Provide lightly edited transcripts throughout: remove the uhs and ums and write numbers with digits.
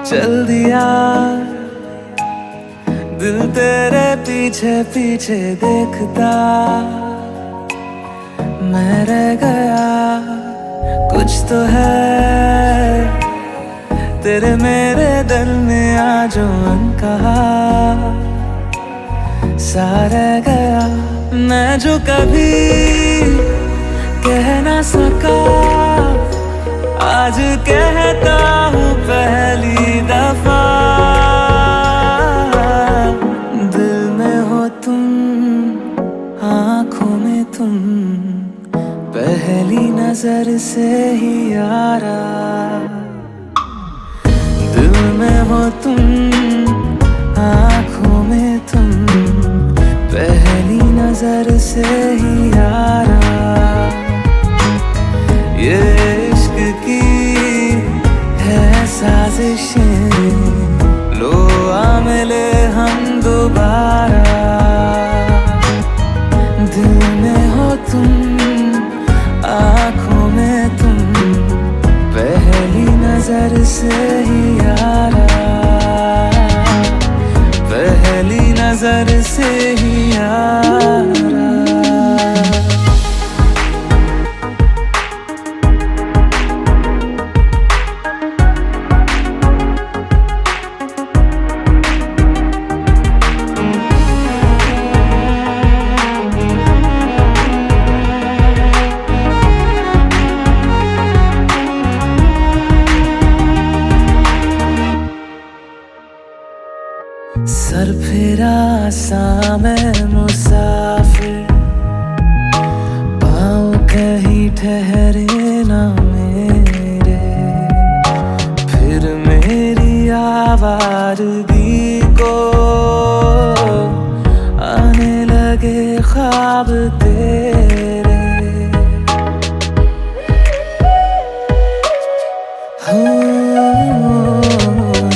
चल दिया दिल तेरे पीछे पीछे देखता, मैं रह गया कुछ तो है तेरे मेरे दिल में आज अनकहा सा रह गया। मैं जो कभी कह ना सका आज कहता हूँ पहली दफा। दिल में हो तुम, आँखों में तुम, पहली नजर से ही यारा। दिल में हो तुम, आँखों में तुम, पहली नजर से ही यारा। ये इश्क की है साजिशें, लो आ मिले हम दोबारा। दिल में हो तुम, आँखों में तुम, पहली नजर से ही यारा। पहली नजर से ही यारा। सर फिरा सा मैं मुसाफिर, पाँव कहीं ठहरे ना मेरे। फिर मेरी आवारगी को आने लगे ख्वाब तेरे।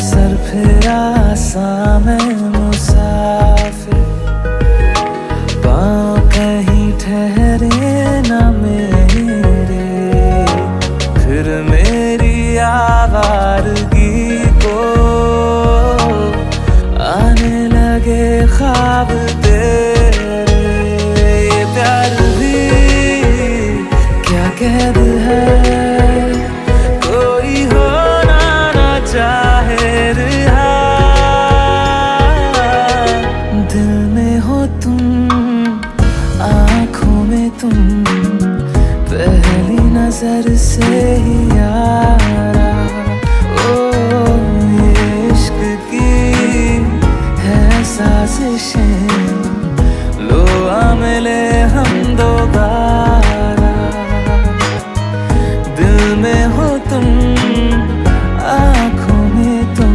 सर फिरा सा मैं मुसाफिर, पाँव कहीं ठहरे ना मेरे। फिर मेरी आवारगी को आने लगे ख्वाब तेरे। ये प्यार भी क्या कैद है, कोई होना ना चाहे रिहा। दिल में हो तुम, आँखों में तुम, पहली नजर से ही यारा। ओ ये इश्क की है साजिशें, लो आ मिले हम दोबारा। दिल में हो तुम, आँखों में तुम,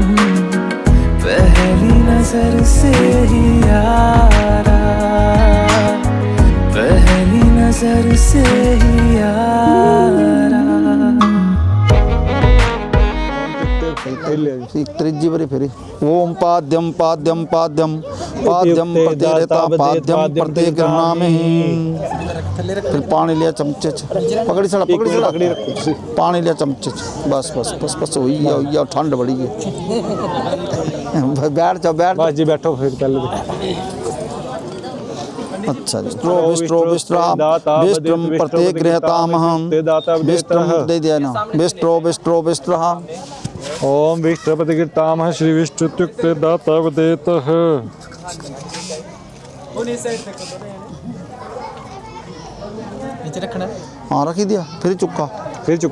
पहली नजर से ही यारा। पहली नजर से ही यारा। त्रिजी बरी फेरी ओम पाद्यम पाद्यम पाद्यम पाद्यम प्रतिरेता पाद्यम प्रत्येक नाम ही। फिर पानी लिया चमचे पकड़ी सड़ा पानी लिया चमचे। बस बस बस बस हुई है ठंड बड़ी है। बैठ जाओ बस जी बैठो फिर पहले। अच्छा विष्त्रम प्रत्येक गृहतामहं विष्त्रम दे दिया ना। विष्ट्रो ओम विष्त्रपति कीर्तामः श्री विष्णुत्युक्ते दाता वदेतः। नीचे रखना हाँ रख ही दिया फिर चुका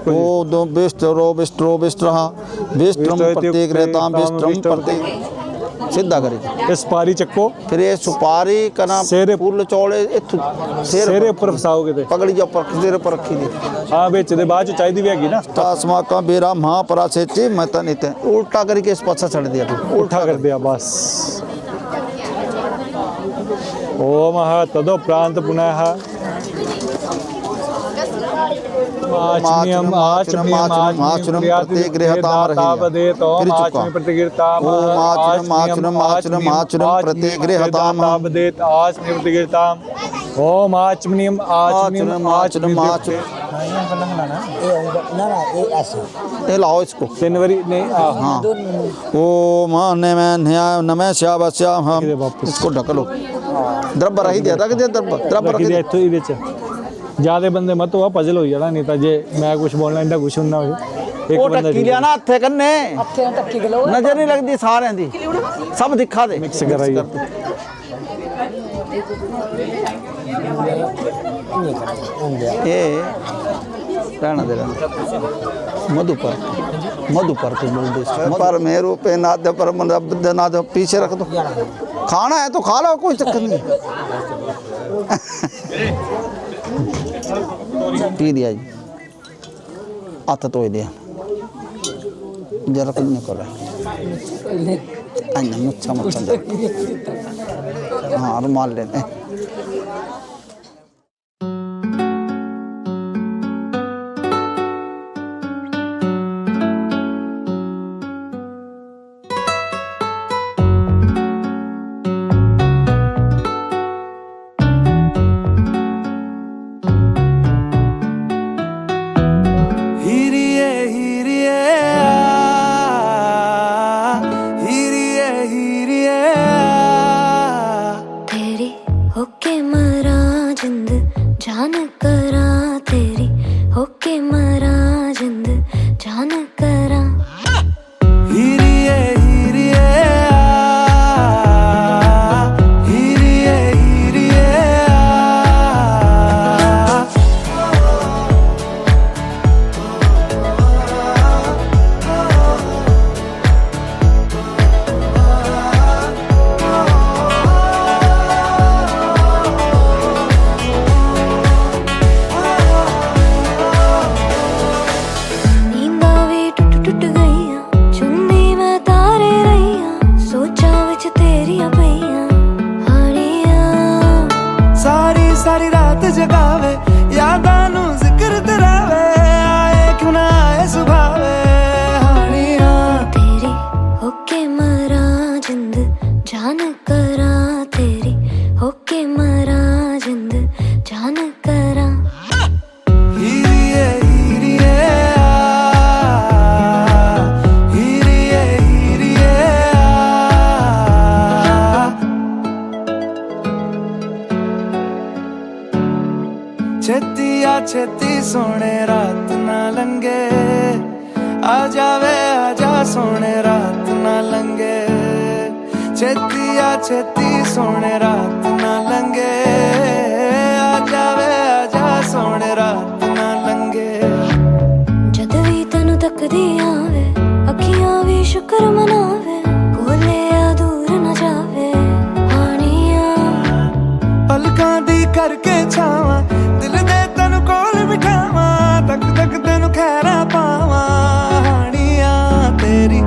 ओ दो विष्ट्रो विष्त्रम प्रत्येक गृहताम विष्त्रम प्रत्येक सीधा करेगा। सुपारी चक्को फिर ये सुपारी का नाम सेरे फूल चौड़े सेरे ऊपर फसाओगे ते पकड़ी जा पर सेरे पर रखी दी। हाँ बेच दे बाद चाय दी भी हैगी ना। तासमा का बेरा महापरा से ची मता नहीं थे उल्टा करके इस पासा छड़ दिया उल्टा कर दिया बस। ओम तदो प्रांत पुनः माचनम प्रत्येक गृहताम प्रतिगृहताम ओम आचमनीयम आचमनीयम आचमनीयम ये लाओ इसको 3 बारी नहीं हाँ ओम नमः श्याम हम इसको ढक लो द्रब रही दिया रख दिया द्रब रख दिया ਇੱਥੋਂ ਇਹਦੇ ਚ ਜਿਆਦੇ ਬੰਦੇ ਮਤ ਹੋਆ ਪਜਲ ਹੋ ਜਾਣਾ ਨਹੀਂ ਤਾਂ ਜੇ ਮੈਂ ਕੁਝ ਬੋਲਣਾ ਇਹਦਾ ਕੁਝ ਨਾ ਹੋਵੇ ਉਹ ਟੱਕੀ ਲਿਆ ਨਾ ਹੱਥੇ ਕੰਨੇ ਨਜ਼ਰ ਨਹੀਂ ਲੱਗਦੀ ਸਾਰਿਆਂ ਦੀ ਸਭ ਦਿਖਾ ਦੇ ਮਿਕਸ ਕਰਾਈਏ ਇਹ ਰਹਿਣਾ ਦੇ मधुपर को बोल दो पर मेरू पे नाद पर नाद पीछे रख दो खाना है तो खा लो कोई चक्कर नहीं पी दिया जी हाथ धो दिया जरा कुछ नहीं कर रहा मुच्छा हाँ रुमाल लेने छेती सोने रात ना लंगे आ जावे आजा सोने रात ना लंगे छेती सोने रात ना लंगे आ जावे आजा सोने रात ना लंगे जद भी तनु तकदी आवे अखियां भी शुक्र मनावे कोले दूर न जावे हानिया पलकां दी करके छावा दिल दे तनु कोल बिठावा तक तक तेनु खैरा पावा हानिया तेरी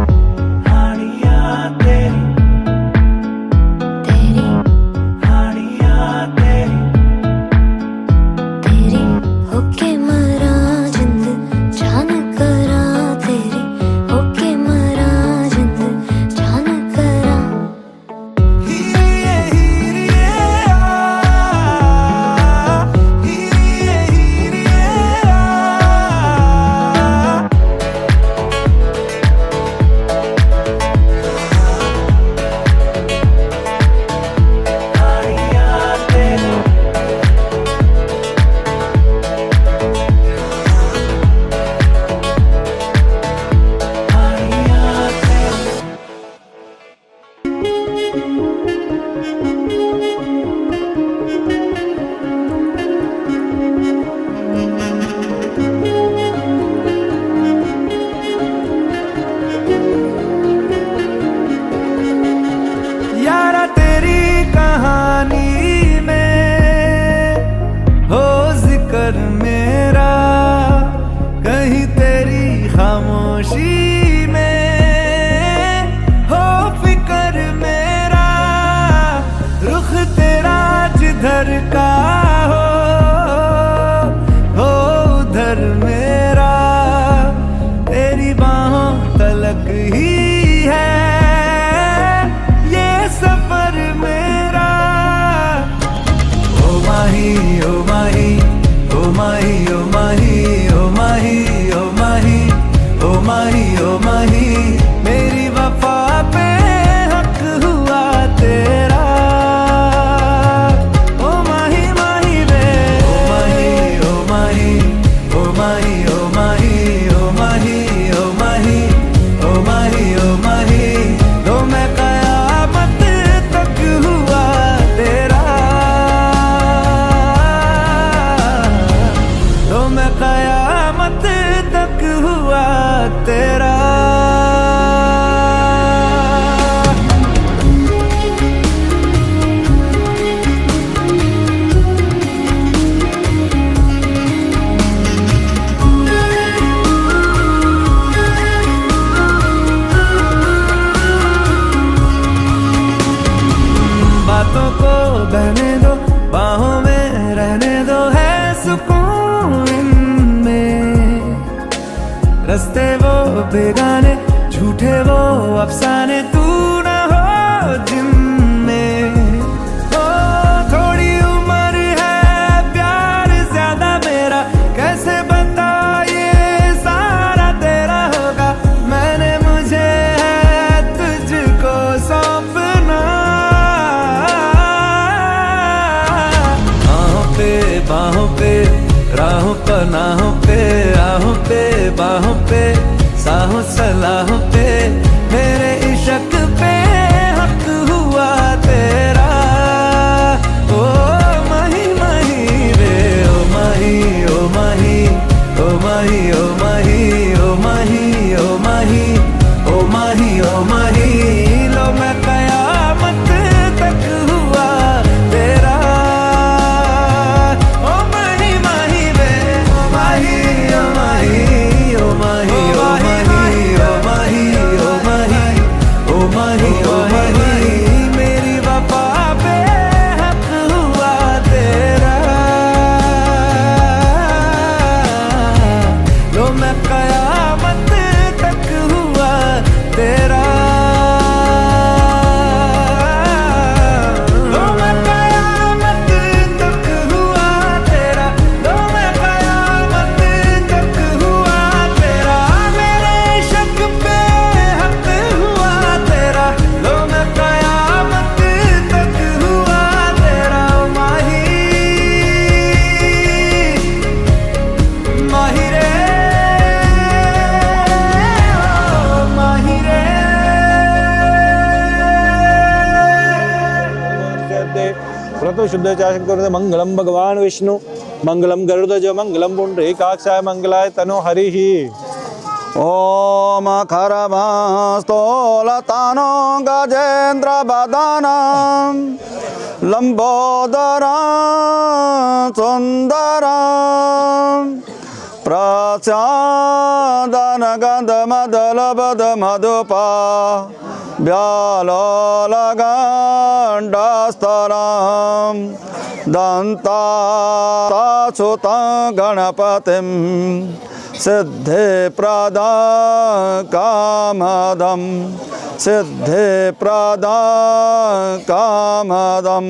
माही ओ माही ओ माही ओ माही ओ माही ओ माही ओ माही ओ माही मेरी वफा पे हक हुआ तेरा ओ माही माही वे ओ माही ओ माही ओ माही ओ माही ओ माही ओ माही ओ माही ओ माही लो मैं कयामत तक हुआ तेरा लो मैं कयामत तक हुआ तेरा बातों को बहने दो बाहों में रहने दो है सुकून इनमें रस्ते वो बेगाने झूठे वो अफसाने तू न हो जिनमें ओ थोड़ी उम्र है प्यार ज्यादा मेरा कैसे बता ये सारा तेरा होगा मैंने मुझे है तुझको सौंपना बाहों पे राहों पनाहों पे आहों पे बाहों पे साहों सलाहों पे मेरे इश्क पे हक हुआ तेरा ओ माही माही रे ओ माही ओ माही ओ माही ओ माही ओ माही ओ माही ओ माही ओ माही लो मैं कयामत तक हुआ तेरा मेरी वफा पे हक हुआ तेरा लो मैं कयामत तक हुआ तेरा लो मैं कयामत तक हुआ तेरा लो मैं कयामत तक हुआ तेरा मेरे इश्क पे हक हुआ तेरा लो मैं कयामत तक हुआ तेरा माही माही रे ओ माही रे प्रथम शुद्ध चाशंकर मंगलम भगवान विष्णु मंगलम गरुड़ध्वज मंगलम पुंडरीकाक्षाय मंगलाय तनो हरिः ओम खरमस्तोलतानो गजेन्द्र बदनं लंबोदरं सुंदरं प्रस्यादन गंधमदलबद मधुपा व्यालोलगण्डस्थलं दन्ताच्युतं गणपतिं सिद्धिप्रदा कामदं सिद्धिप्रदा कामदं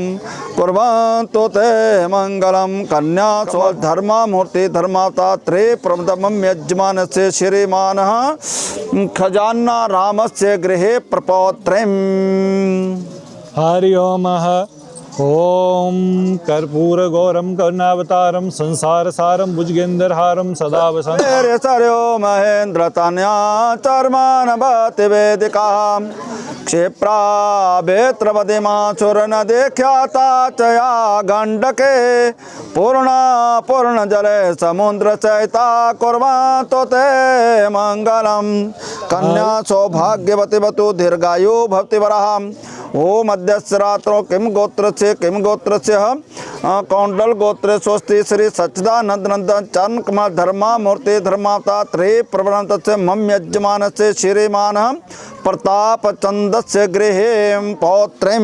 कुर्वन्तु ते मंगलम कन्या स्वधर्ममूर्ति धर्माता त्रे प्रमदमं यजमानस्य श्रीमानः खजाना रामस्य गृहे प्रपौत्रिम् हरि ओम ओम कर्पूर गौरम करुणावतारम संसार सारम भुजगेंद्रहारम सदा वसंत सरयो महेंद्र तनया चर्मानवति वेदिका क्षिप्रा बेत्रवदिमाचुर न देख्याता चया गंडके पूर्ण जले समुद्र चैता कुर्वन्तु ते मंगलम कन्या सौभाग्यवती वतु दीर्घायु भवति वरः ओम मध्यस्थ रात्रो किम गोत्रस्य कौंडल गोत्र स्वस्ति श्री सच्चिदानंद नंदन चरण कुमार धर्मा मूर्ति धर्माता त्रे प्रवृत्त मम यजमान से श्रीमान प्रताप चंद से गृहे पौत्रिम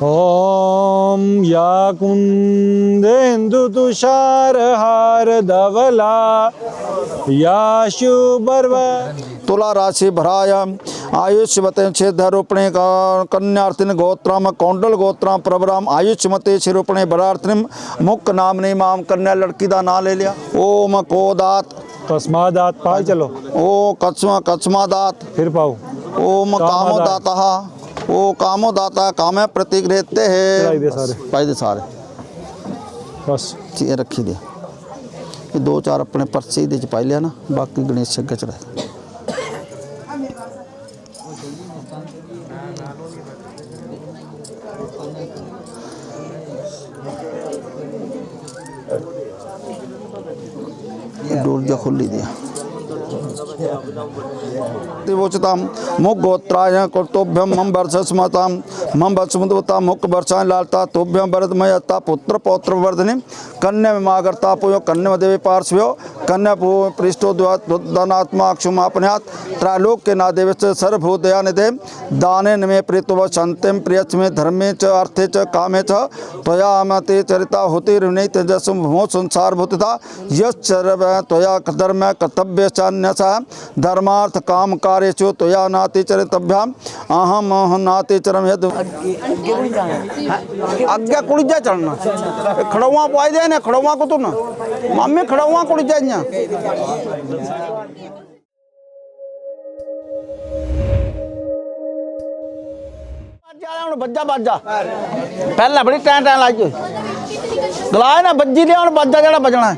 ओम या कुंदेन्दु तुषार हार धवला या शुभर्व तुला राशि भराय आयुष्यवते छेदरूपिणे कन्यार्थिन गोत्रम कौंडल गोत्रम प्रभराम आयुष्यमते शिरूपिणे भरार्थिन मुख नामनी माम कन्या लड़की का नाम ले लिया। ओम कोदात तस्मादात पाई चलो। ओ कस्मादात फिर पाओ। ओम कामोदाता ओ कामोदाता कामे प्रतिगृहते चढ़ाई दे है सारे। पाई दे सारे बस चीज़ रखी दे। ये 2-4 अपने पर्चे दे पाई लिया ना, बाकी गणेश अगे चढ़ाए। डोर जा खोली दिया दिवोचताम मुख गोत्राय कर्तव्यम मम वर्ष स्मताम मम वर्षमुदवता मुख वर्षाय लालता तोभ्यम वरदमयता पुत्र पौत्र वर्धने कन्या विमागरता पुयो कन्या देवी पार्श्वयो कन्या पृष्ठो दानात्मा क्षुमापन्यात त्रैलोक के नादेव सर्वभूत दयानिधे दाने नमे प्रीतव शांतिम प्रियच में धर्मे च अर्थे च कामे च त्वया मते चरिता होते ऋणे तेजस भो संसार भूतता यश्चरव त्वया धर्म कर्तव्य चान्यसा धर्मार्थ काम कार्येषु त्वया नाति चरितभ्याम अहम नाति चरम यद आज्ञा कुड़ी जा चढ़ना खड़वा पाई दे ने खड़वा को तो ना मम्मी खड़वा कुड़ी जा बज्जा बज्जा पहले बड़ी टाइम टाइम लाई गलाए ना बज्जी लिया बज्जा जरा बजना है।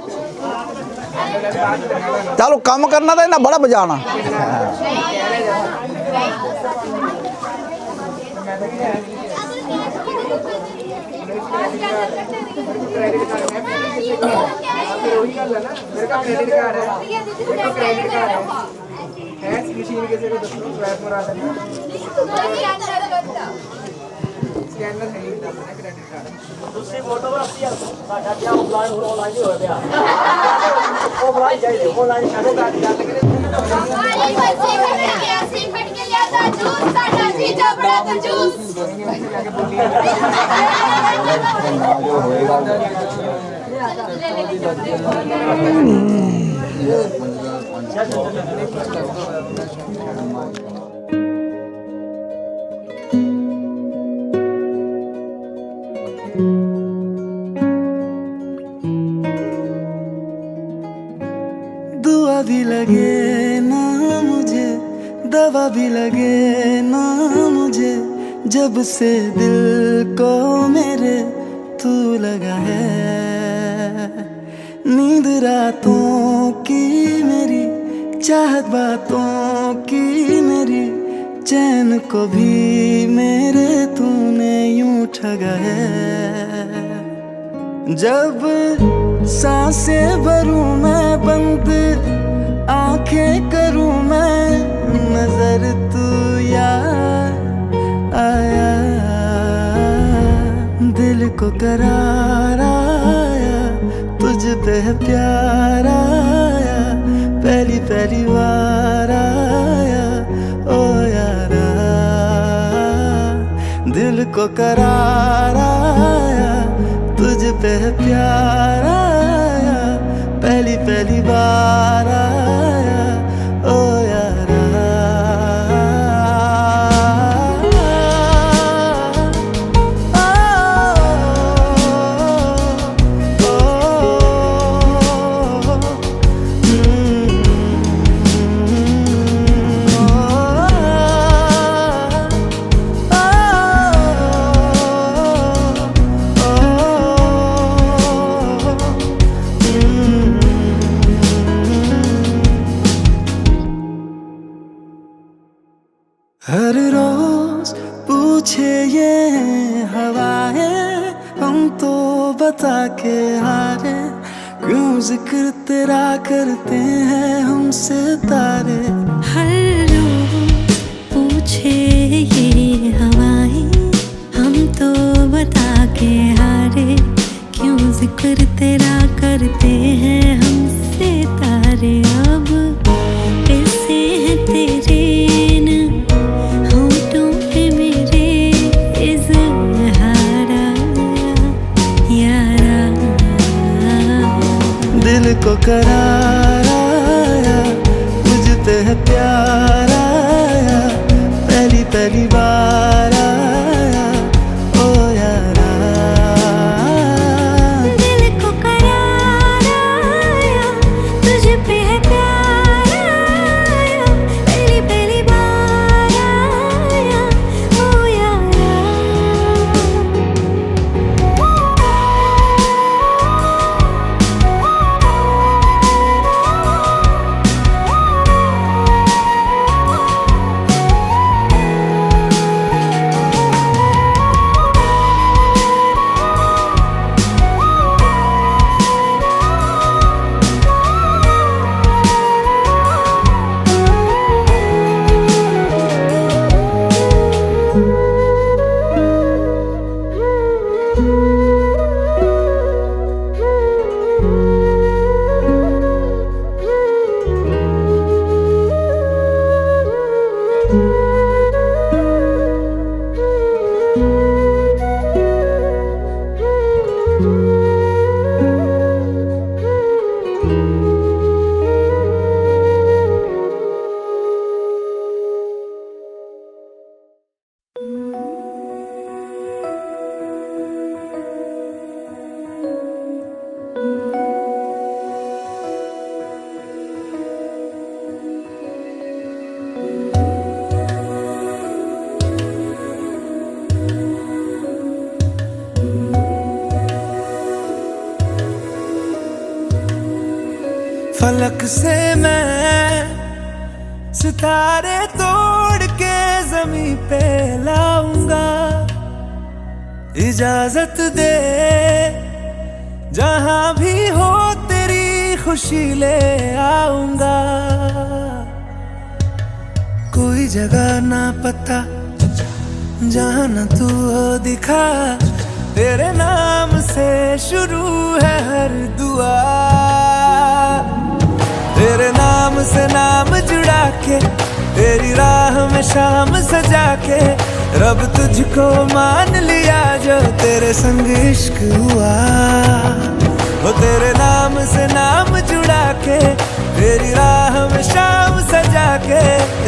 चलो काम करना था ना बड़ा बजाना। दुआ भी लगे ना मुझे दवा भी लगे ना मुझे जब से दिल को मेरे तू लगा है। नींद रातों की मेरी चाहत बातों की मेरी चैन को भी मेरे तूने यूं ठगा है। जब सांसें भरूं मैं बंद आंखें करूं मैं नजर तू यार आया। दिल को करार आया तुझ पे प्यार आया पहली पहली बार आया ओ यारा। दिल को करार आया तुझ पे प्यार आया पहली पहली बार आया ओ यारा। हर रोज पूछे ये हवाएं हम तो बता के हारे क्यों जिक्र तेरा करते हैं हम सितारे। हर रोज पूछे ये हवाएं हम तो बता के हारे क्यों जिक्र तेरा करते हैं हम सितारे। अब कैसे है तेरे न होठों पे मेरे इज़हार। दिल को करार आया, मुझ पे है प्यार आया, पहली पहली बार आया ओ यारा। दिल को करार आया, तुझ पे है प्यार आया, पहली पहली बार आया ओ यारा। फलक से मैं सितारे तोड़ के जमीन पे लाऊंगा, इजाजत दे जहां भी हो तेरी खुशी ले आऊंगा। कोई जगह ना पता जहां न तू हो दिखा, तेरे नाम से शुरू है हर दुआ। तेरे नाम से नाम जुड़ा के, तेरी राह में शाम सजा के, रब तुझको मान लिया जो तेरे संग इश्क हुआ। वो तेरे नाम से नाम जुड़ा के, तेरी राह में शाम सजा के,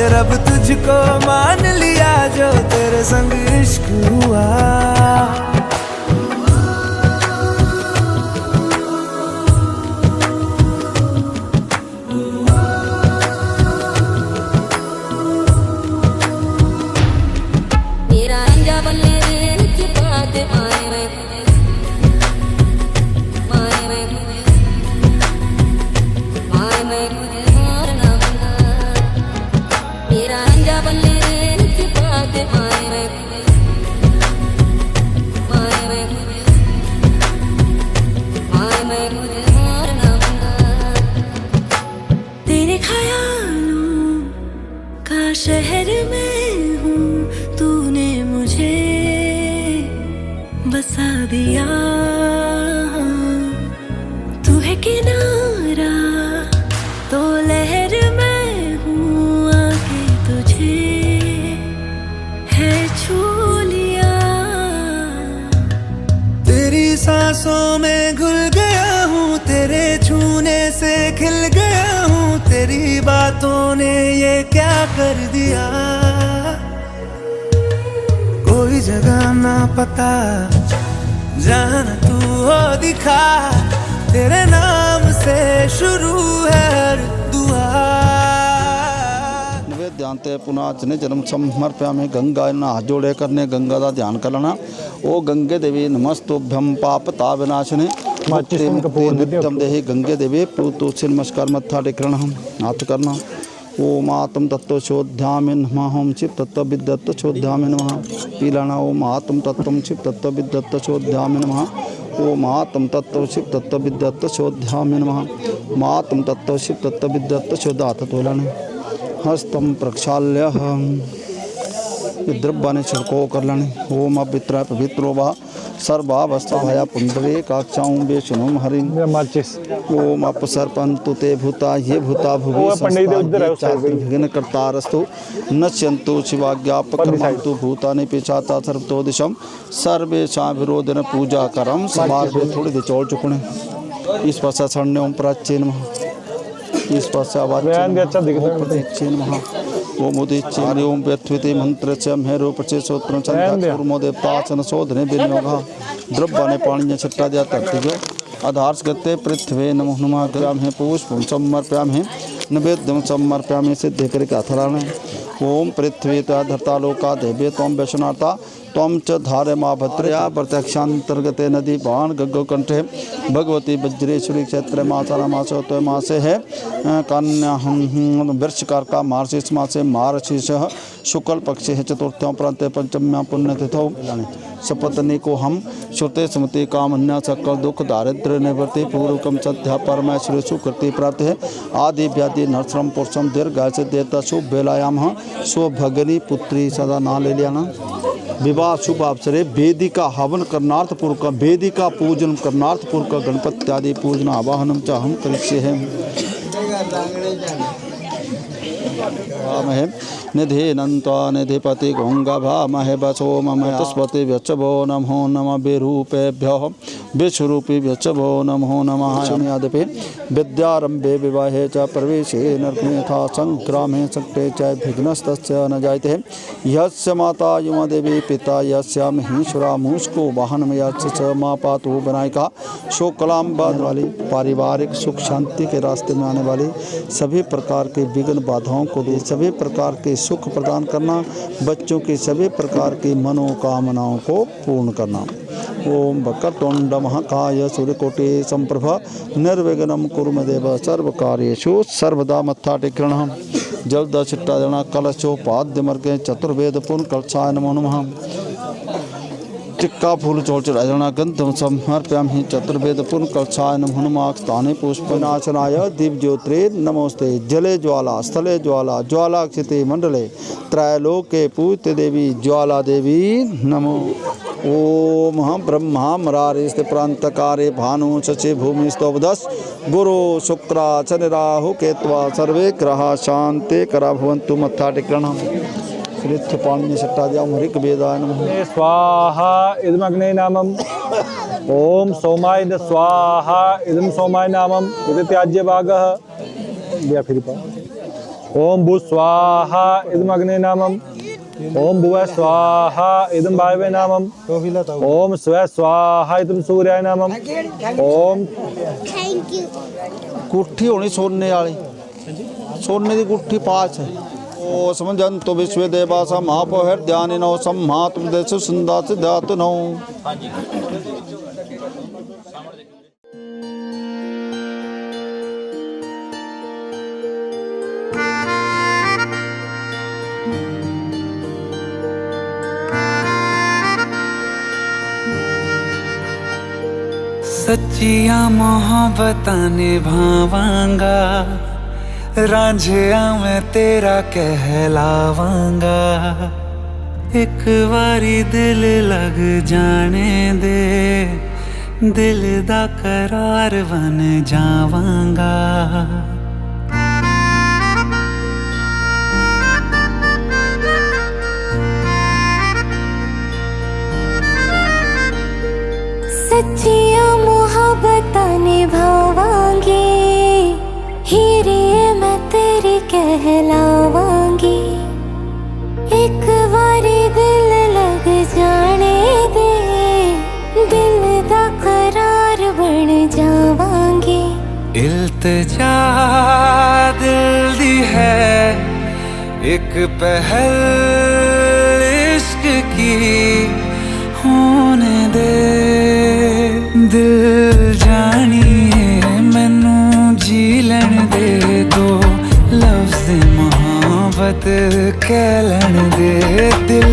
रब तुझको मान लिया जो तेरे संग इश्क हुआ। शहर में हूँ, तूने मुझे बसा दिया। तू है किनारा तो लहर में हूँ, आके तुझे है छू लिया। तेरी सांसों में घुल गया हूँ, तेरे छूने से खिल गया हूँ, तेरी बातों ने ये क्या कर दिया। कोई जगह ना पता जहां न तू हो दिखा, तेरे नाम से शुरू है हर दुआ। ध्यानते पुनः जने जन्म समर्पयामि। गंगा हाथ जोड़े करने गंगा का ध्यान कर लेना। ओ गंगे देवी नमस्तुभ्यं पापता विनाशिने नित्यम देहि गंगे देवी तुलसी नमस्कार मत्था टेकना हम हाथ करना। ओम आत्म तत्व चोध्यामि नमः ओम शिव तत्व विद्दत्त चोध्यामि नमः पीलाना। ओम आत्म तत्व शिव तत्व विद्दत्त चोध्यामि नमः। ओम आत्म तत्व शिव तत्व विद्दत्त चोध्यामि नमः। ओम आत्म तत्व शिव तत्व विद्दत्त चोदात तोलने हस्तम प्रक्षाल्य द्रव्याने छिड़को कर लेने। ओम अपित्र पवित्रो वा सर्वावस्थाया पुंडरे काक्षाऊं बेशुनुम हरिम। ओम अपसर्पन्तु ते भूता ये भूता भुवि कर्तारस्तु नश्यन्तु शिवाज्ञापकर्मन्तु भूतानि पिचाता सर्वतो दिशम सर्वेषां विरोधन पूजा करम। समाज में थोड़ी दे चौड़ चुकने इस पासा छड़ने ओम प्राच्य नमः, इस पासा बयान भी अच्छा दिख रहा है। प्रतीच्य नमः ओम उदिच्य ओम व्यथ्विते मंत्र च मेरु प्रचे सोत्रं चंद्र कुर्मो देवताचन शोधने विनियोगः द्रव्याने पाणिन्य छट्टा दिया धरती जो आधार गते पृथ्वी नमो नमः ग्रामे पुष्पं समर्पयामि नैवेद्यं समर्पयामि सिद्धि करके अथराणे ओम पृथ्वी धरता लोका देवे त्वं वैष्णवता त्वं च धारे माँ भद्रया प्रत्यक्षांतर्गते नदी बाण गग्गो कंठे भगवती वज्रेश्वरी क्षेत्र मासारा मासो तो मासे है कन्या वृक्षकार का मार्शिष मासे मार्शिष शुक्ल पक्षे है चतुर्थ्यों प्रांत पंचम्या पुण्यतिथौ सपत्नी को हम श्रुते स्मृति कामन्या सकल दुख दारिद्र्य निवृत्ति पूर्वकम सत्या परमेश्वरी सुकृति प्राप्त है आदि व्याधि नरसम पुरुषम दीर्घ से देता शुभ बेलायाम स्वभगनी पुत्री सदा ना ले लिया ना विवाह शुभ अवसरे वेदिका हवन करनार्थ पूर्वक वेदिका पूजन करनार्थ पूर्वक गणपति आदि पूजन आवाहनम च हम करिष्ये हैं भामहे निधिनन्त्वा निधिपति गंगा भामहे वसो मम तस्पति व्यचभो नमो नमः विरूपेभ्यः विश्वरूपी व्यचभो नमो नमः शमयादपि विद्यारंभे विवाहे च प्रवेशे नरमेथा संग्रामे सक्ते च विघ्नस्तस्य न जायते यस्य माता युमा देवी पिता यस्य महेश्वरा मुस्को वाहनम यस्य च माँ पातु विनायका शोकलाम बाद वाली पारिवारिक सुख शांति के रास्ते में आने वाली सभी प्रकार के विघ्न बाधाओं को भी सभी प्रकार के सुख प्रदान करना बच्चों की सभी प्रकार की मनोकामनाओं को पूर्ण करना ओम वक्रतुंड महाकाय सूर्यकोटि संप्रभा निर्विघ्नं कुरु देव सर्व कार्येषु सर्वदा मत्था टेकणः जलद छिट्टा देना कलशो पाद्य मर्गे चतुर्वेद पूर्ण कलशाय नमो नमः टिक्का फूल चोल चढ़ा देना गंधम समर्पयामि चतुर्वेद पूर्ण कलशाय नमो नमः स्थाने पुष्पनाशनाय दिव्योत्रे नमोस्ते जले ज्वाला स्थले ज्वाला ज्वालाक्षिते मंडले त्रैलोके पूज्य देवी ज्वाला देवी नमो ओम ब्रह्मा मरारिस्ते प्रांतकारे भानु शचि भूमि स्तोपदस गुरु शुक्रा शनि राहु केत्वा सर्वे ग्रहा शांते करा भवन्तु मत्था टेकणः श्रीत्थ पाणिनि सट्टाद्याम हरिक वेदाय नमः स्वाहा इदमग्ने नामम ओम सोमाय स्वाहा इदम सोमाय नामम इद त्याज्य भागः दिया फिर पाओ ओम भू स्वाहा इदमग्ने नामम ओम भुव स्वाहा इदम वायवे नामम ओम स्व स्वाहा इदम सूर्याय नामम ओम गुठी होनी सोने वाली सोने की गुठी पास है ओ समझंतो विश्व देवासा महापो हृदयानिनो सम्मातम देश सुंदा सिद्धातु नो सच्चिया मोहब्बतां निभावांगा रांझिया मैं तेरा कहलावांगा एक बारी दिल लग जाने दे दिल दा करार बन जावांगा सच्चिया मोहब्बतां निभावांगी हीरे मैं तेरी कहलावांगी एक बारी दिल लग जाने दे दिल दा करार बन जावांगी इल्तिजा दिल दी है एक पहल इश्क की होने दे दिल जानिए मैनू जी लैन दे दो लफ्ज़ मोहब्बत कह लैन दे दिल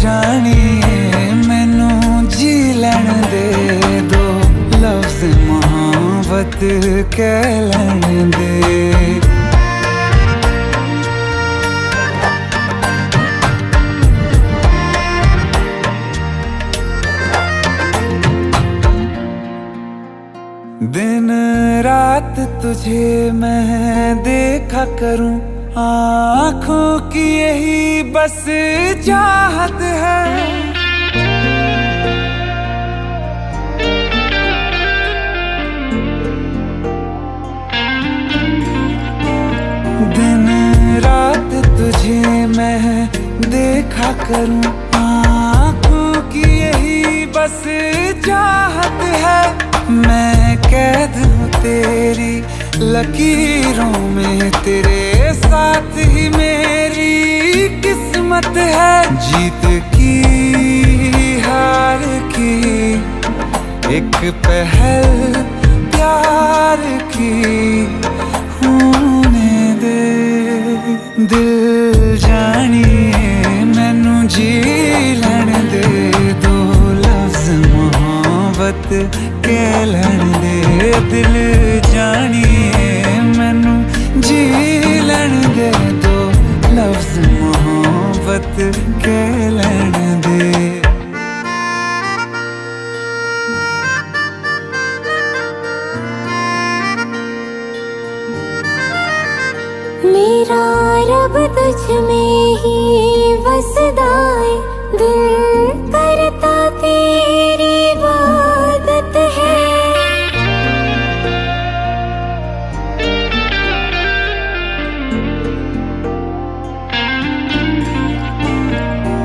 जानिए मैनू जी लैन दे दो लफ्ज़ मोहब्बत कह लैन दे दिन रात तुझे मैं देखा करूं आँखों की यही बस चाहत है दिन रात तुझे मैं देखा करूं, आँखों की यही बस चाहत है। मैं कैद हूँ तेरी लकीरों में, तेरे साथ ही मेरी किस्मत है। जीत की हार की एक पहल प्यार की होने दे। दिल जानिए मैनू जी लैण दे, दो लफ्ज़ मोहब्बत के लैण दे। दिल जानिए मैनू जी लैण दे, दो लफ्ज़ मोहब्बत के लैण दे। मेरा रब तुझ में ही वसदा है, दिल करता तेरी इबादत है।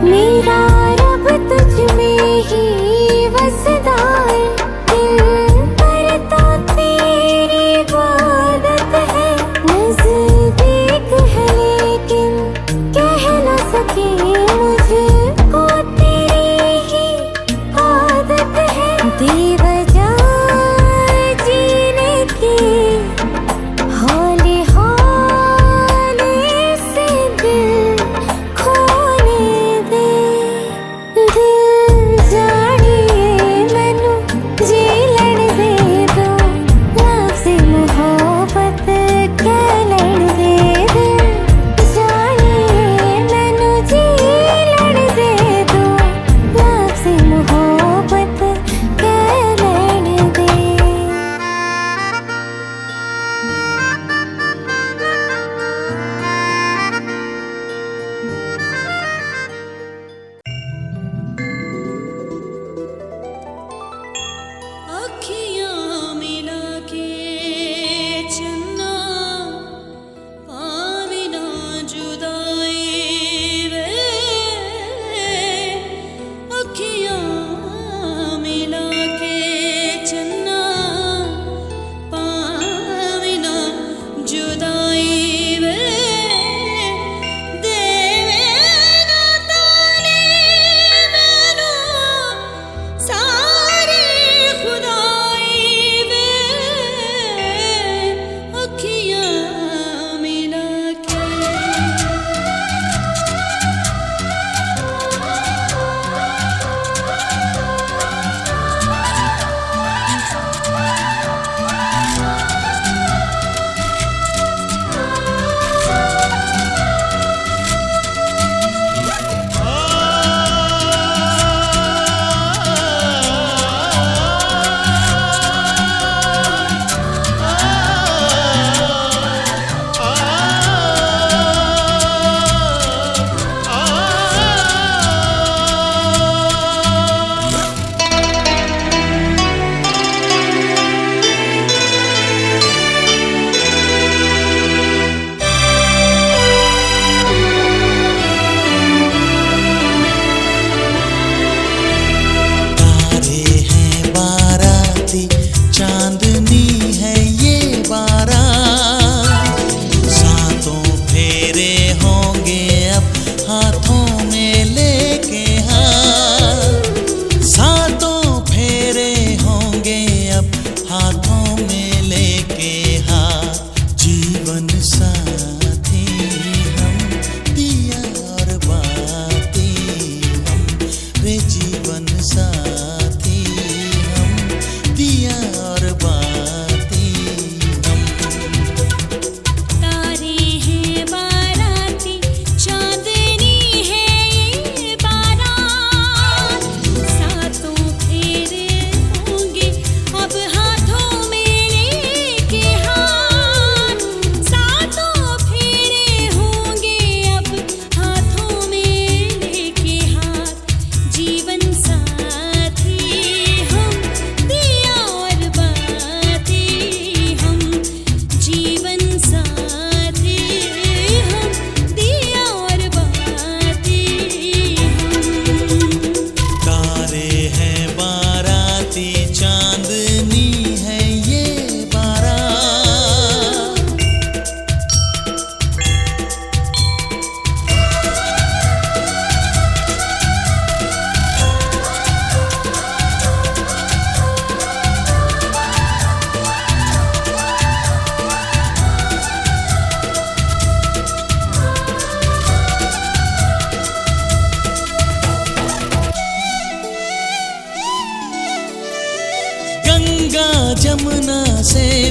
मेरा रब तुझ में ही वसदा है, दिल करता तेरी इबादत है। नज़दीक है लेकिन कह न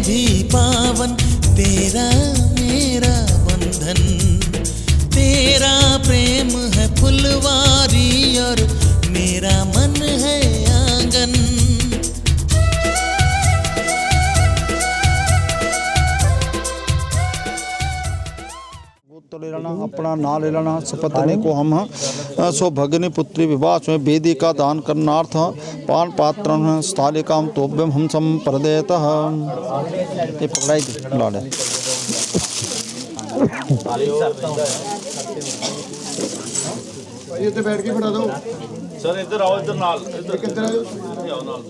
भी पावन तेरा मेरा बंधन। तेरा प्रेम है फुलवारी और मेरा मन है आंगन। तो ले लेना, अपना नाम ले लेना। सपत्नी को हम सो भगनी पुत्री विवाह में वेदी का दान करनार्थ पान पात्र स्थालिकाम तोभ्यम हम संप्रदेतः। ये पकड़ाई थी लाड़े। ये तो बैठ के फड़ा दो सर, इधर आओ, इधर नाल, इधर आओ नाल।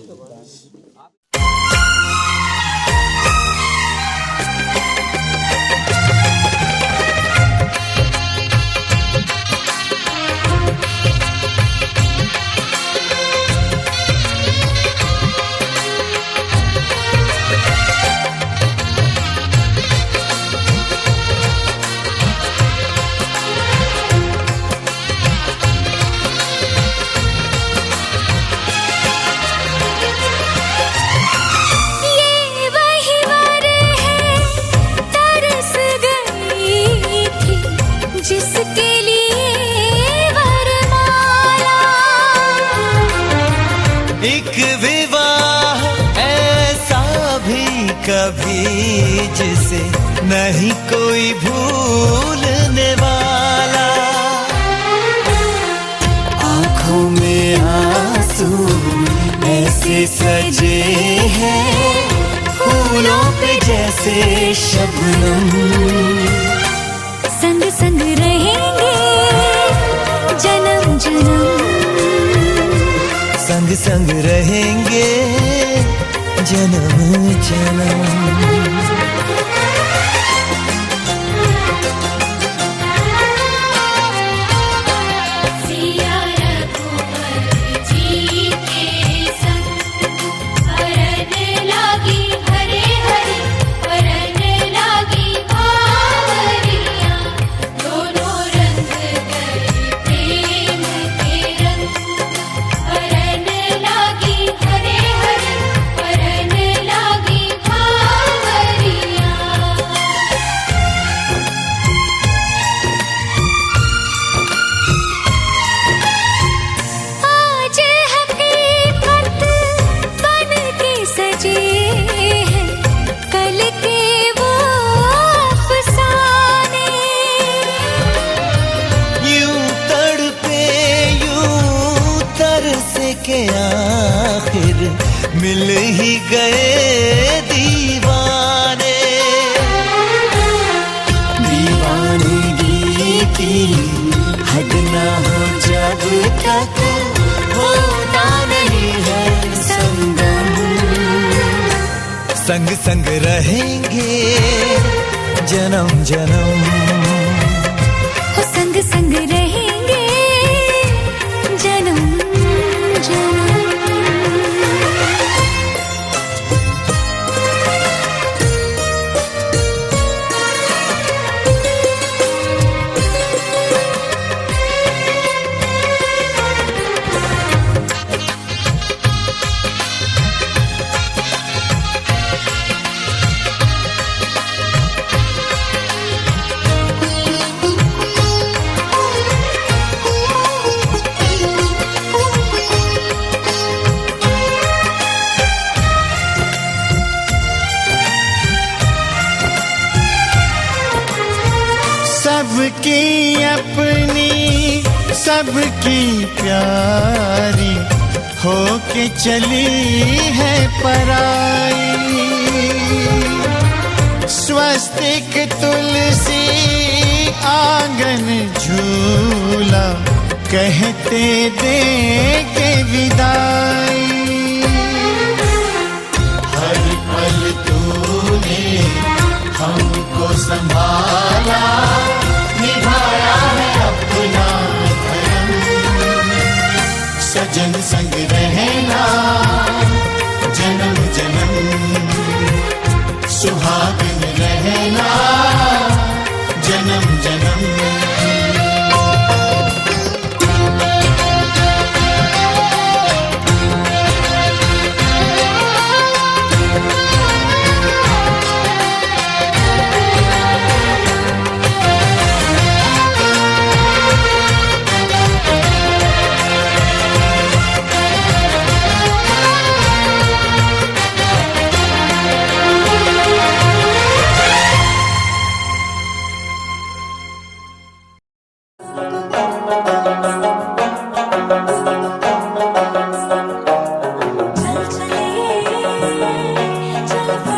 कभी जिसे नहीं कोई भूलने वाला। आँखों में आंसू ऐसे सजे हैं फूलों पे जैसे शबनम। संग संग रहेंगे जन्म जन्म। संग संग रहेंगे जन्म जन्म। के आखिर मिल ही गए दीवाने। दीवानगी की हद ना हो जब तक होता नहीं है संगम। संग संग रहेंगे जन्म जन्म। संग संग रहेंगे जन्म जन्म। सबकी अपनी सबकी प्यारी होके चली है पराई। स्वस्तिक तुलसी आंगन झूला कहते देंगे विदाई। हर पल तूने हमको संभाला, निभाया है अपना धर्म। सजन संग रहना जन्म जन्म, सुहागन रहना जन्म जन्म।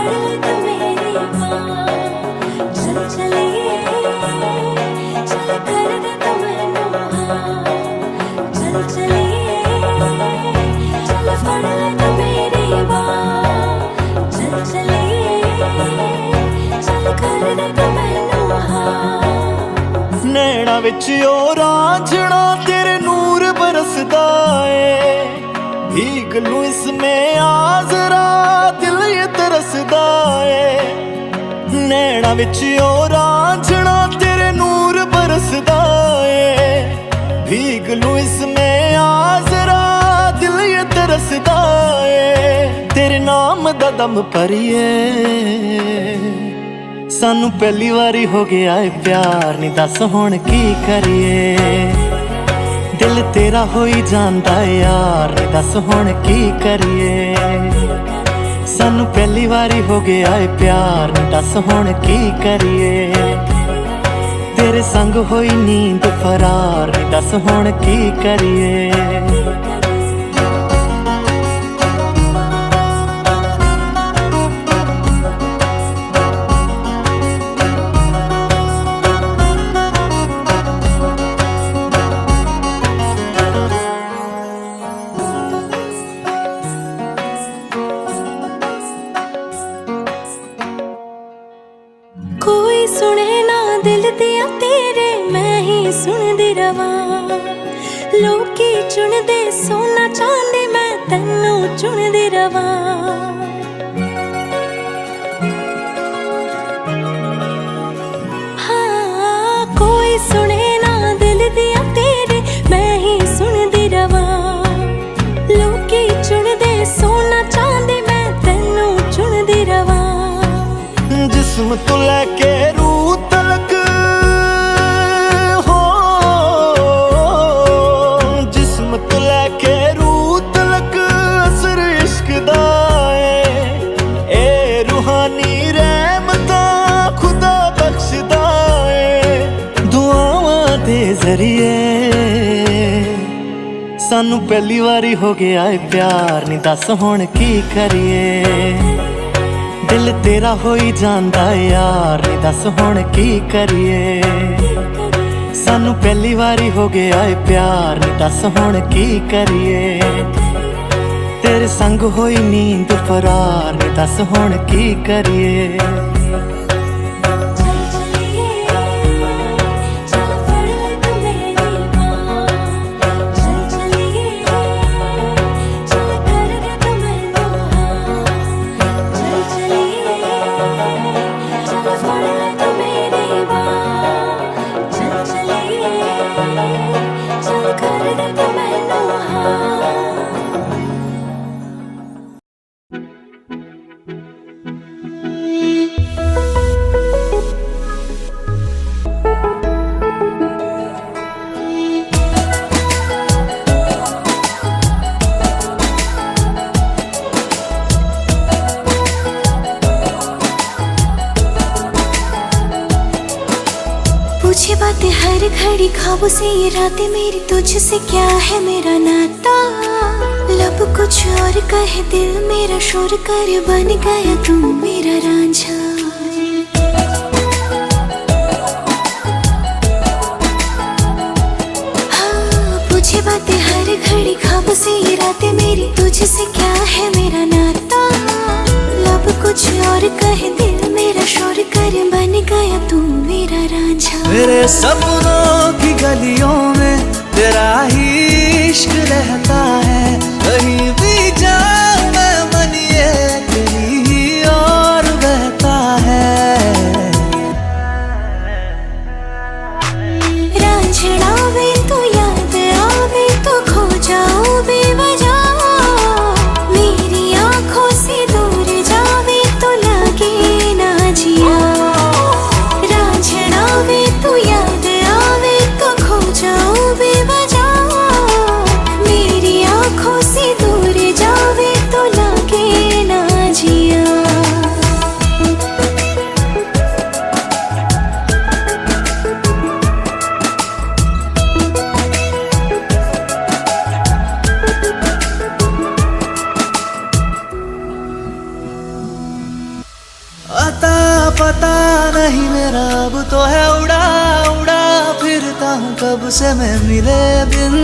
फड़ ले मेरी बांह, चल चलिए चल कर दे तू मैनू हाँ, चल चलिए चल फड़ ले मेरी बांह, चल चलिए चल कर दे तू मैनू हाँ। नैना विच ओ रांझना तेरे नूर बरसदा है, भीग लूं इसमें आ जरा दिल ये तरसदा है। नैना विच ओ रांझना तेरे नूर बरसदा है, भीग लूं इसमें आ जरा दिल ये तरसदा है। तेरे नाम दा दम भरिए सानू पहली वारी हो गया है प्यार, नी दस हुण की करिए। दिल तेरा हो ही जांदा है यार, नी दस हुण की करिए। सानू पहली वारी हो गया है प्यार, नी दस हुण की करिए। तेरे संग होई नींद फरार, नी दस हुण की करिए। कोई सुने ना दिल दिया तेरे, मैं ही सुनदी रवां। लोकी चुनदे सोना चांदी, मैं तैनू चुनदी रवां। हाँ कोई सुने ना दिल दिया तेरे, मैं ही सुनदी रवां। लोकी चुनदे सोना चांदी, मैं तैनू चुनदी रवां। जिस्म तो लेके रूह तलक हो, जिस्म तो लेके रूह तलक असर इश्क दा है। ए रूहानी रहमता खुदा बख्शदा है। दुआवां दे जरिए सानू पहली वारी हो गया है प्यार, नी दस हुण की करिए। दिल तेरा हो ही जांदा है यार, नी दस हुण की करिए। सानू पहली वारी हो गया है प्यार, नी दस हुण की करिए। तेरे संग होई नींद फरार, नी दस हुण की करिए। पूछे बातें हर घड़ी ख्वाबों से, ये रातें मेरी तुझसे क्या है मेरा नाता। लब कुछ और कहे दिल मेरा शोर कर, बन गया तू मेरा रांझा। हाँ पूछे बातें हर घड़ी ख्वाबों से, ये रातें मेरी तुझसे क्या है मेरा नाता। लब कुछ और कहे दिल मेरा शोर कर, बन गया तू मेरा रांझा। मेरे सपनों की गलियों में तेरा ही इश्क रहता है। कहीं भी जाऊं मैं मन ये तेरी ही और बहता है। रांझना वे तू याद आवे तो खो जाऊं बेवजह। मेरी आंखों से दूर जावे तो लगे ना जिया। रांझना वे तू याद आवे तो खो जाऊं बेवजह। मेरी आंखों पता नहीं मेरा अब तो है उड़ा उड़ा फिरता हूँ कब से मैं मिले बिन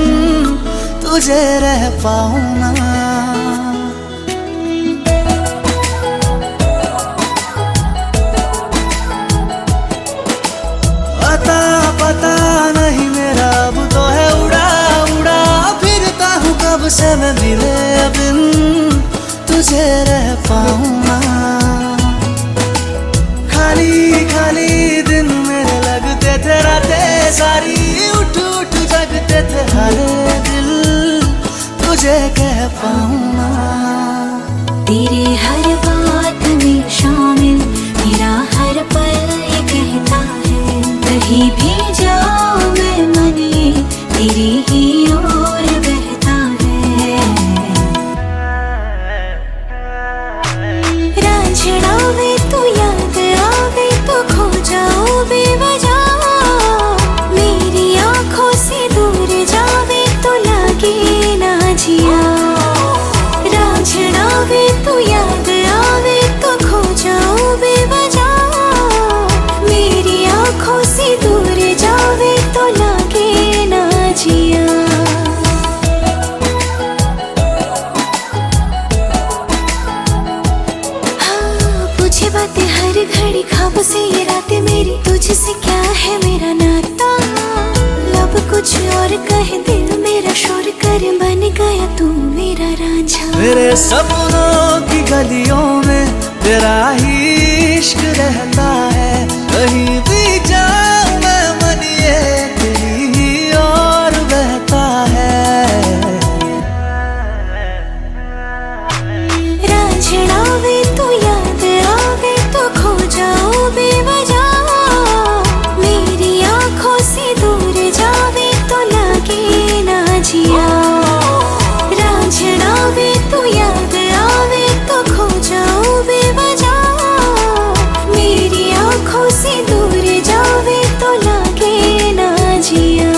तुझे रह पाऊँ ना। पता नहीं मेरा अब तो है उड़ा उड़ा फिरता हूँ कब से मैं मिले बिन तुझे रह पाऊँ ना। खाली खाली दिन मेरे लगते थे रातें सारी उठ उठ जगते थे हरे दिल तुझे कह पाऊँ ना। तेरे हर बात में शामिल मेरा हर पल ये कहता है कहीं भी जाओ मैं मन ये तेरी ही ओर बहता है। रांझना वे तू याद आवे तो खो जाओ बेवजह मेरी आंखों से दूर जावे तो लगे ना जिया। रांझना वे तू याद आवे तो खो जाओ बेवजह मेरी आंखों से दूर जावे तो लगे ना जिया। हाँ पूछे बातें हर घड़ी ख्वाब से ये रातें मेरी तुझसे क्या है मेरा नाता। लब कुछ और कहे दिल मेरा शोर कर बन गया तू मेरा रांझा। मेरे सपनों की गलियों में तेरा ही इश्क रहता है कहीं भी जाऊं मैं मन ये तेरी ही ओर बहता है। रांझना वे तू याद आवे तो खो जाओ बेवजह मेरी आंखों से दूर जावे तो लगे ना जिया। रांझना वे तू याद आवे तो खो जाओ बेवजह मेरी आंखों से दूर जावे तो लगे ना जिया।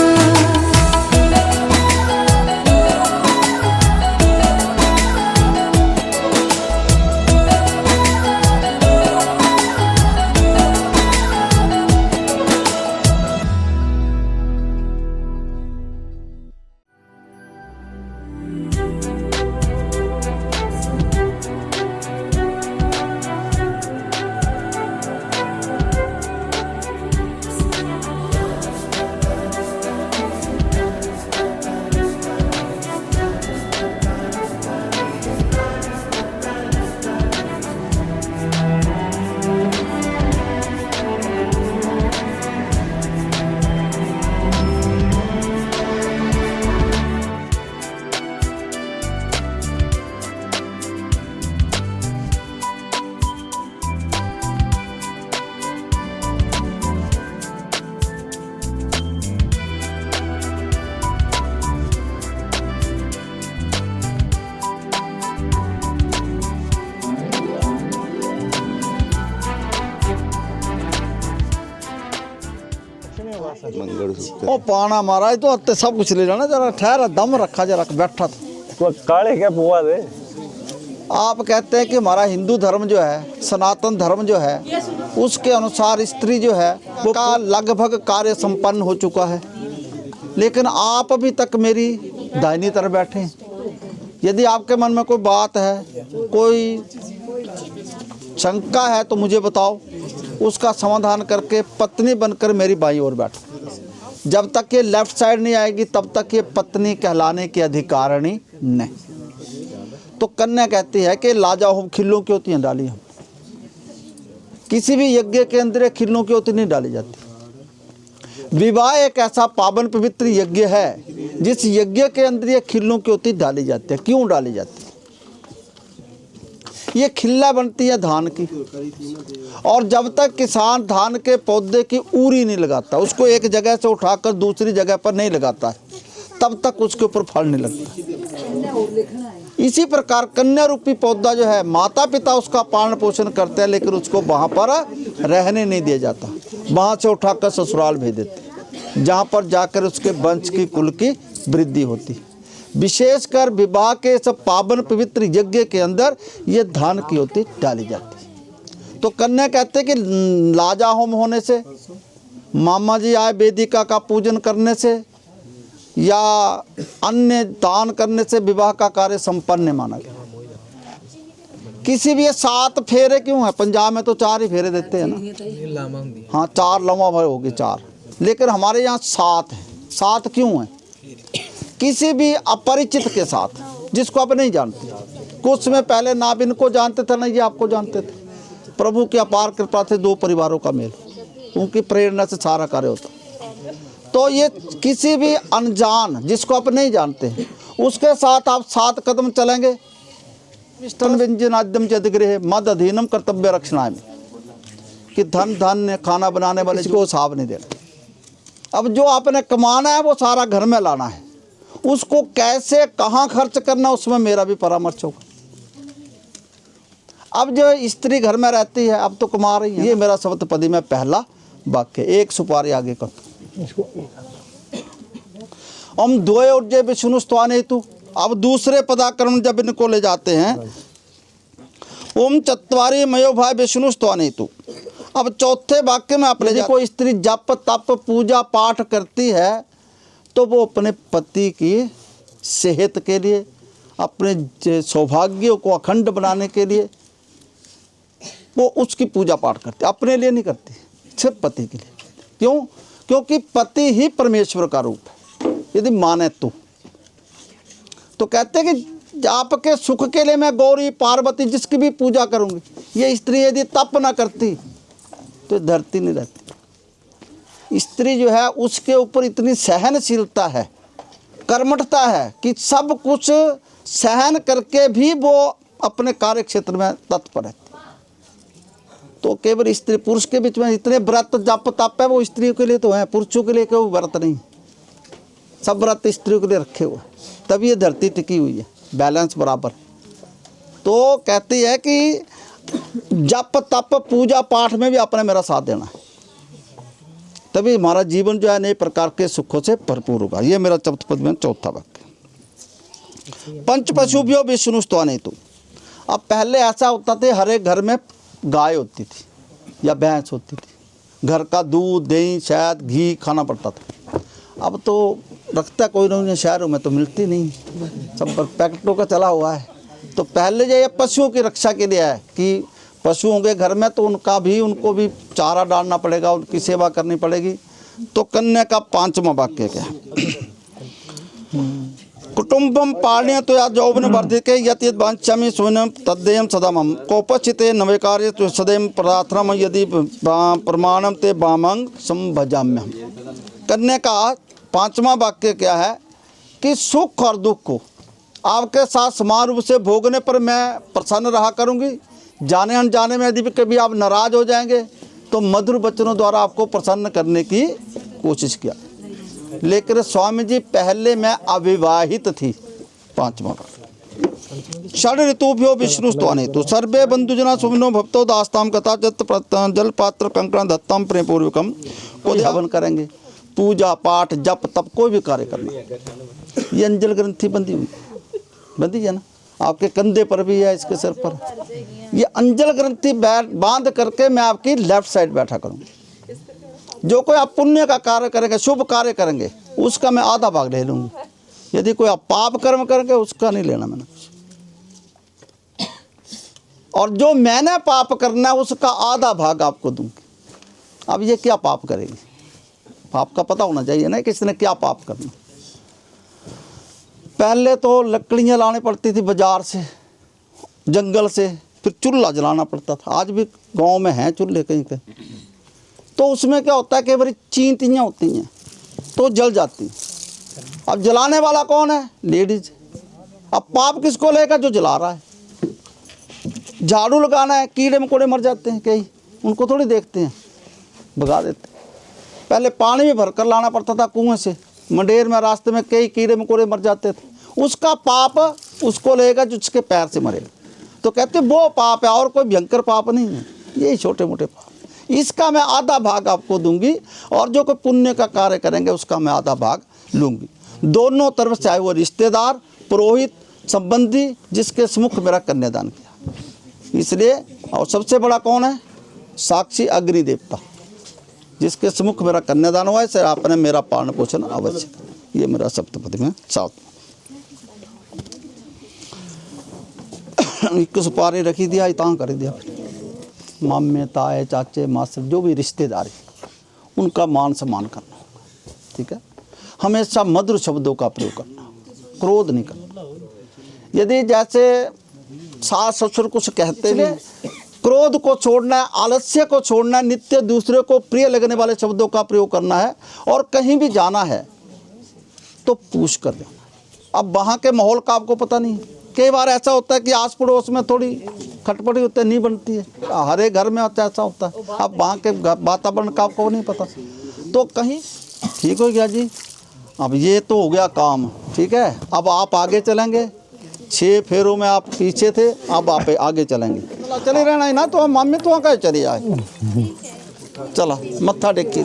ओ पाना महाराज तो अत्ते सब कुछ ले जाना जरा ठहरा दम रखा जरा बैठा तो काले क्या बुआ दे। आप कहते हैं कि हमारा हिंदू धर्म जो है सनातन धर्म जो है उसके अनुसार स्त्री जो है वो का लगभग कार्य संपन्न हो चुका है लेकिन आप अभी तक मेरी दाहिनी तरफ बैठे हैं। यदि आपके मन में कोई बात है कोई शंका है तो मुझे बताओ उसका समाधान करके पत्नी बनकर मेरी बाईं ओर बैठो। जब तक ये लेफ्ट साइड नहीं आएगी तब तक ये पत्नी कहलाने की अधिकारिणी नहीं। तो कन्या कहती है कि लाजाओ खिल्लों की होती हैं डाली हम किसी भी यज्ञ के अंदर खिल्लों की होती नहीं डाली जाती। विवाह एक ऐसा पावन पवित्र यज्ञ है जिस यज्ञ के अंदर ये खिल्लों की होती डाली जाती है। क्यों डाली जाती है? ये खिल्ला बनती है धान की और जब तक किसान धान के पौधे की ऊरी नहीं लगाता उसको एक जगह से उठाकर दूसरी जगह पर नहीं लगाता है तब तक उसके ऊपर फल नहीं लगता। इसी प्रकार कन्या रूपी पौधा जो है माता पिता उसका पालन पोषण करते हैं लेकिन उसको वहाँ पर रहने नहीं दिया जाता। वहाँ से उठाकर ससुराल भेज देते जहाँ पर जाकर उसके वंश की कुल की वृद्धि होती। विशेषकर विवाह के सब पावन पवित्र यज्ञ के अंदर ये धान की होती डाली जाती। तो कन्या कहते कि लाजा होम होने से, मामा जी आए वेदिका का पूजन करने से या अन्य दान करने से विवाह का कार्य संपन्न माना गया। किसी भी ये 7 फेरे क्यों है? पंजाब में तो 4 ही फेरे देते हैं ना। हाँ 4 लवा होगी 4, लेकिन हमारे यहाँ 7 है। 7 क्यों है? किसी भी अपरिचित के साथ जिसको आप नहीं जानते, कुछ में पहले ना भी इनको जानते थे ना ये आपको जानते थे, प्रभु की अपार कृपा से 2 परिवारों का मेल, उनकी प्रेरणा से सारा कार्य होता। तो ये किसी भी अनजान जिसको आप नहीं जानते उसके साथ आप 7 कदम चलेंगे। मिष्टन व्यंजनाद्यम चतगृह मद अधीनम कर्तव्य रक्षणाय में, कि धन धन खाना बनाने वाले को हिसाब नहीं देना। अब जो आपने कमाना है वो सारा घर में लाना है, उसको कैसे कहाँ खर्च करना उसमें मेरा भी परामर्श होगा। अब जो स्त्री घर में रहती है अब तो कमा रही है, ये मेरा सप्तपदी में पहला वाक्य। 1 सुपारी आगे कर हम द्वय ऊर्जे विष्णु स्तवाने हेतु। अब दूसरे पदाक्रम जब इनको ले जाते हैं, ओम चत्वारी मयो भाई विष्णु स्तवाने हेतु। अब चौथे वाक्य में आप ले जाए, कोई स्त्री जप तप पूजा पाठ करती है तो वो अपने पति की सेहत के लिए, अपने सौभाग्य को अखंड बनाने के लिए वो उसकी पूजा पाठ करती, अपने लिए नहीं करती, सिर्फ पति के लिए। क्यों? क्योंकि पति ही परमेश्वर का रूप है यदि माने तो कहते हैं कि आपके सुख के लिए मैं गौरी पार्वती जिसकी भी पूजा करूंगी। ये स्त्री यदि तप ना करती तो धरती नहीं रहती। स्त्री जो है उसके ऊपर इतनी सहनशीलता है, कर्मठता है कि सब कुछ सहन करके भी वो अपने कार्य क्षेत्र में तत्पर है। तो केवल स्त्री पुरुष के बीच में इतने व्रत जप तप है वो स्त्रियों के लिए तो है, पुरुषों के लिए कोई व्रत नहीं। सब व्रत स्त्रियों के लिए रखे हुए, तभी ये धरती टिकी हुई है, बैलेंस बराबर। तो कहती है कि जप तप पूजा पाठ में भी आपने मेरा साथ देना है, तभी हमारा जीवन जो है नए प्रकार के सुखों से भरपूर होगा। ये मेरा सप्तपद में चौथा वाक्य। पंच पशुभ्यो विष्णु स्तवाने हेतु। अब पहले ऐसा होता था हर एक घर में गाय होती थी या भैंस होती थी, घर का दूध दही शहद घी खाना पड़ता था। अब तो रखता कोई नहीं, शहरों में तो मिलती नहीं, सब पैकेटों का चला हुआ है। तो पहले जो ये पशुओं की रक्षा के लिए है कि पशु होंगे घर में तो उनको भी चारा डालना पड़ेगा, उनकी सेवा करनी पड़ेगी। तो कन्या का 5वां वाक्य क्या है? कुटुंबम पालने तो या जौवन वर्धित यत यद वांछामि स्वयं तद्देयम सदा मम कोपचिते नवे कार्य तो सदैव प्रार्थना यदि प्रमाणम ते वामंग संभजाम्यहम। कन्या का 5वां वाक्य क्या है कि सुख और दुख को आपके साथ समान रूप से भोगने पर मैं प्रसन्न रहा करूंगी। जाने अनजाने में यदि कभी आप नाराज हो जाएंगे तो मधुर वचनों द्वारा आपको प्रसन्न करने की कोशिश किया। लेकिन स्वामी जी पहले मैं अविवाहित थी। 5वां षड ऋतुभ्यो विष्णु स्तवाने तो सर्वे बंधुजना सुविनो भक्तो दास्ताम कथा जल पात्र कंकण दत्तम प्रेम पूर्वकम को हवन करेंगे। पूजा पाठ जप तप कोई भी कार्य करना। ये अंजल ग्रंथि बंदी है ना, आपके कंधे पर भी है, इसके सिर पर। ये अंजल ग्रंथि बांध करके मैं आपकी लेफ्ट साइड बैठा करूँगी। जो कोई आप पुण्य का कार्य करेंगे, शुभ कार्य करेंगे, उसका मैं आधा भाग ले लूँगी। यदि कोई आप पाप कर्म करेंगे उसका नहीं लेना मैंने कुछ। और जो मैंने पाप करना है उसका आधा भाग आपको दूंगी। अब ये क्या पाप करेगी? पाप का पता होना चाहिए ना किसने क्या पाप करना। पहले तो लकड़ियाँ लानी पड़ती थी बाजार से, जंगल से, फिर चूल्हा जलाना पड़ता था। आज भी गांव में हैं चूल्हे कहीं कहीं। तो उसमें क्या होता है कि बड़ी चींटियाँ होती हैं तो जल जाती। अब जलाने वाला कौन है? लेडीज। अब पाप किसको लेगा? जो जला रहा है। झाड़ू लगाना है, कीड़े मकोड़े मर जाते हैं कई, उनको थोड़ी देखते हैं, भगा देते हैं। पहले पानी भी भरकर लाना पड़ता था कुएं से, मंडेर में रास्ते में कई कीड़े मकोड़े मर जाते थे। उसका पाप उसको लेगा जो उसके पैर से मरेगा। तो कहते वो पाप है और कोई भयंकर पाप नहीं है, यही छोटे मोटे पाप। इसका मैं आधा भाग आपको दूंगी और जो कोई पुण्य का कार्य करेंगे उसका मैं आधा भाग लूँगी। दोनों तरफ, चाहे वो रिश्तेदार, पुरोहित, संबंधी, जिसके सम्मुख मेरा कन्यादान किया। इसलिए और सबसे बड़ा कौन है? साक्षी अग्नि देवता, जिसके सम्मुख मेरा कन्यादान हुआ है, से आपने मेरा पालन पोषण अवश्य करें। ये मेरा सप्तपदी में साथ एक सुपारी रखी दिया, इतना कर दिया। मामे ताए चाचे मास्टर जो भी रिश्तेदार हैं उनका मान सम्मान करना, ठीक है। हमेशा मधुर शब्दों का प्रयोग करना, क्रोध नहीं करना। यदि जैसे सास ससुर कुछ कहते हैं, क्रोध को छोड़ना है, आलस्य को छोड़ना है, नित्य दूसरे को प्रिय लगने वाले शब्दों का प्रयोग करना है। और कहीं भी जाना है तो पूछ कर जाना। अब वहाँ के माहौल का आपको पता नहीं है, कई बार ऐसा होता है कि आस पड़ोस में थोड़ी खटपटी होती है, नहीं बनती है, हर एक घर में ऐसा होता है। अब वहाँ के वातावरण का आपको नहीं पता, तो कहीं ठीक हो गया जी। अब ये तो हो गया काम, ठीक है। अब आप आगे चलेंगे, 6 फेरों में आप पीछे थे, अब आप आगे चलेंगे। चले रहना है ना, तो हम मामे तो वहाँ चले आए। चला मत्था टेक के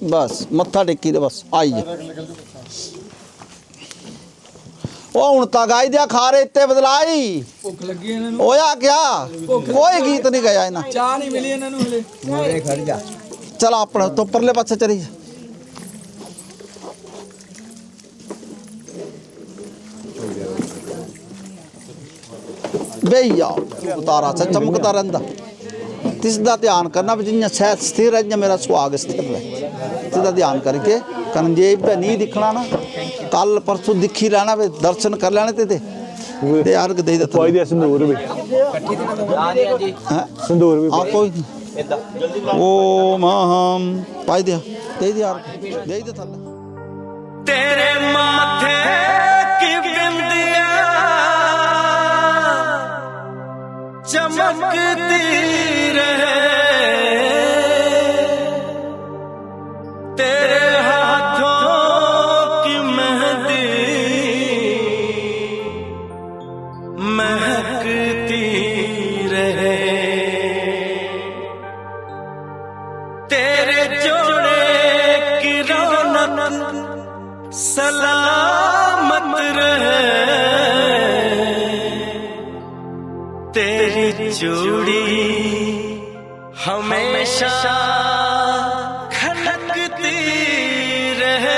बस मत्था टेकी दे, बस आइए। ओ हुण तक आई दिया खा रहे इतने बदलाई भुख लगी इन्हां नूं, होया क्या? कोई गीत नहीं गया इन्हें, चाह नहीं मिली इन्हां नूं हले। चला अपने तो परले पासे चली जा। बेही जाओ, उतारा से चमकता रहता। तिसदा ध्यान करना भी जियां सहज स्थिर है, जियां मेरा सुहाग स्थिर है। तिसदा ध्यान करके कंजेब पे नहीं दिखना ना, कल परसों दिखी रहना वे, दर्शन कर लेने ते यार दे दे कोई दिया सिंदूर भी, सिंदूर भी कोई ओम हम पाई दिया, दे दे यार, दे दे थल्ले। तेरे माथे की बिंदिया चमकती रहे, तेरे हाथों की मेहंदी महकती रहे, तेरे जोड़े की रौनक सलामत रहे, तेरी चूड़ी हमेशा खनकती रहे।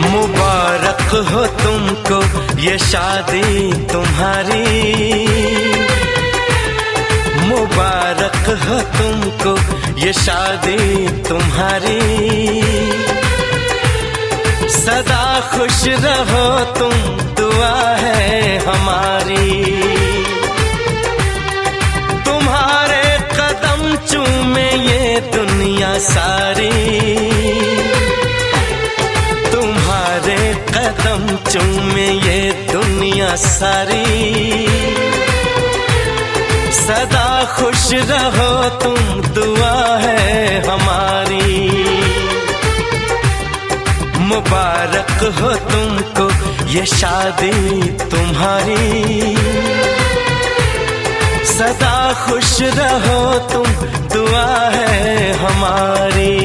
मुबारक हो तुमको ये शादी तुम्हारी, मुबारक हो तुमको ये शादी तुम्हारी, सदा खुश रहो तुम दुआ है हमारी, तुम्हारे कदम चूमे ये दुनिया सारी, कदम चूमे ये दुनिया सारी, सदा खुश रहो तुम दुआ है हमारी, मुबारक हो तुमको ये शादी तुम्हारी, सदा खुश रहो तुम दुआ है हमारी।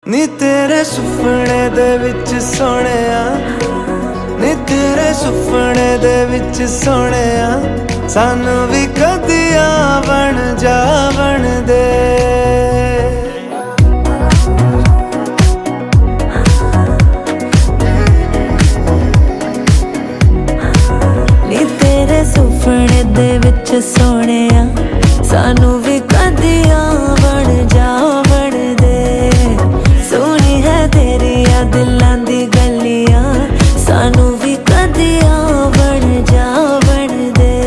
नी तेरे सुपने दे विच सोहणिया, नी तेरे सुपने दे विच सोहणिया, सानू भी कदिया बन जावन दे। नी तेरे सुपने दे विच सोहणिया, सानू भी कदिया बन जावन दे। सोनी है तेरिया दिलां दी गलियां, सानू भी कदिया बन जावन दे।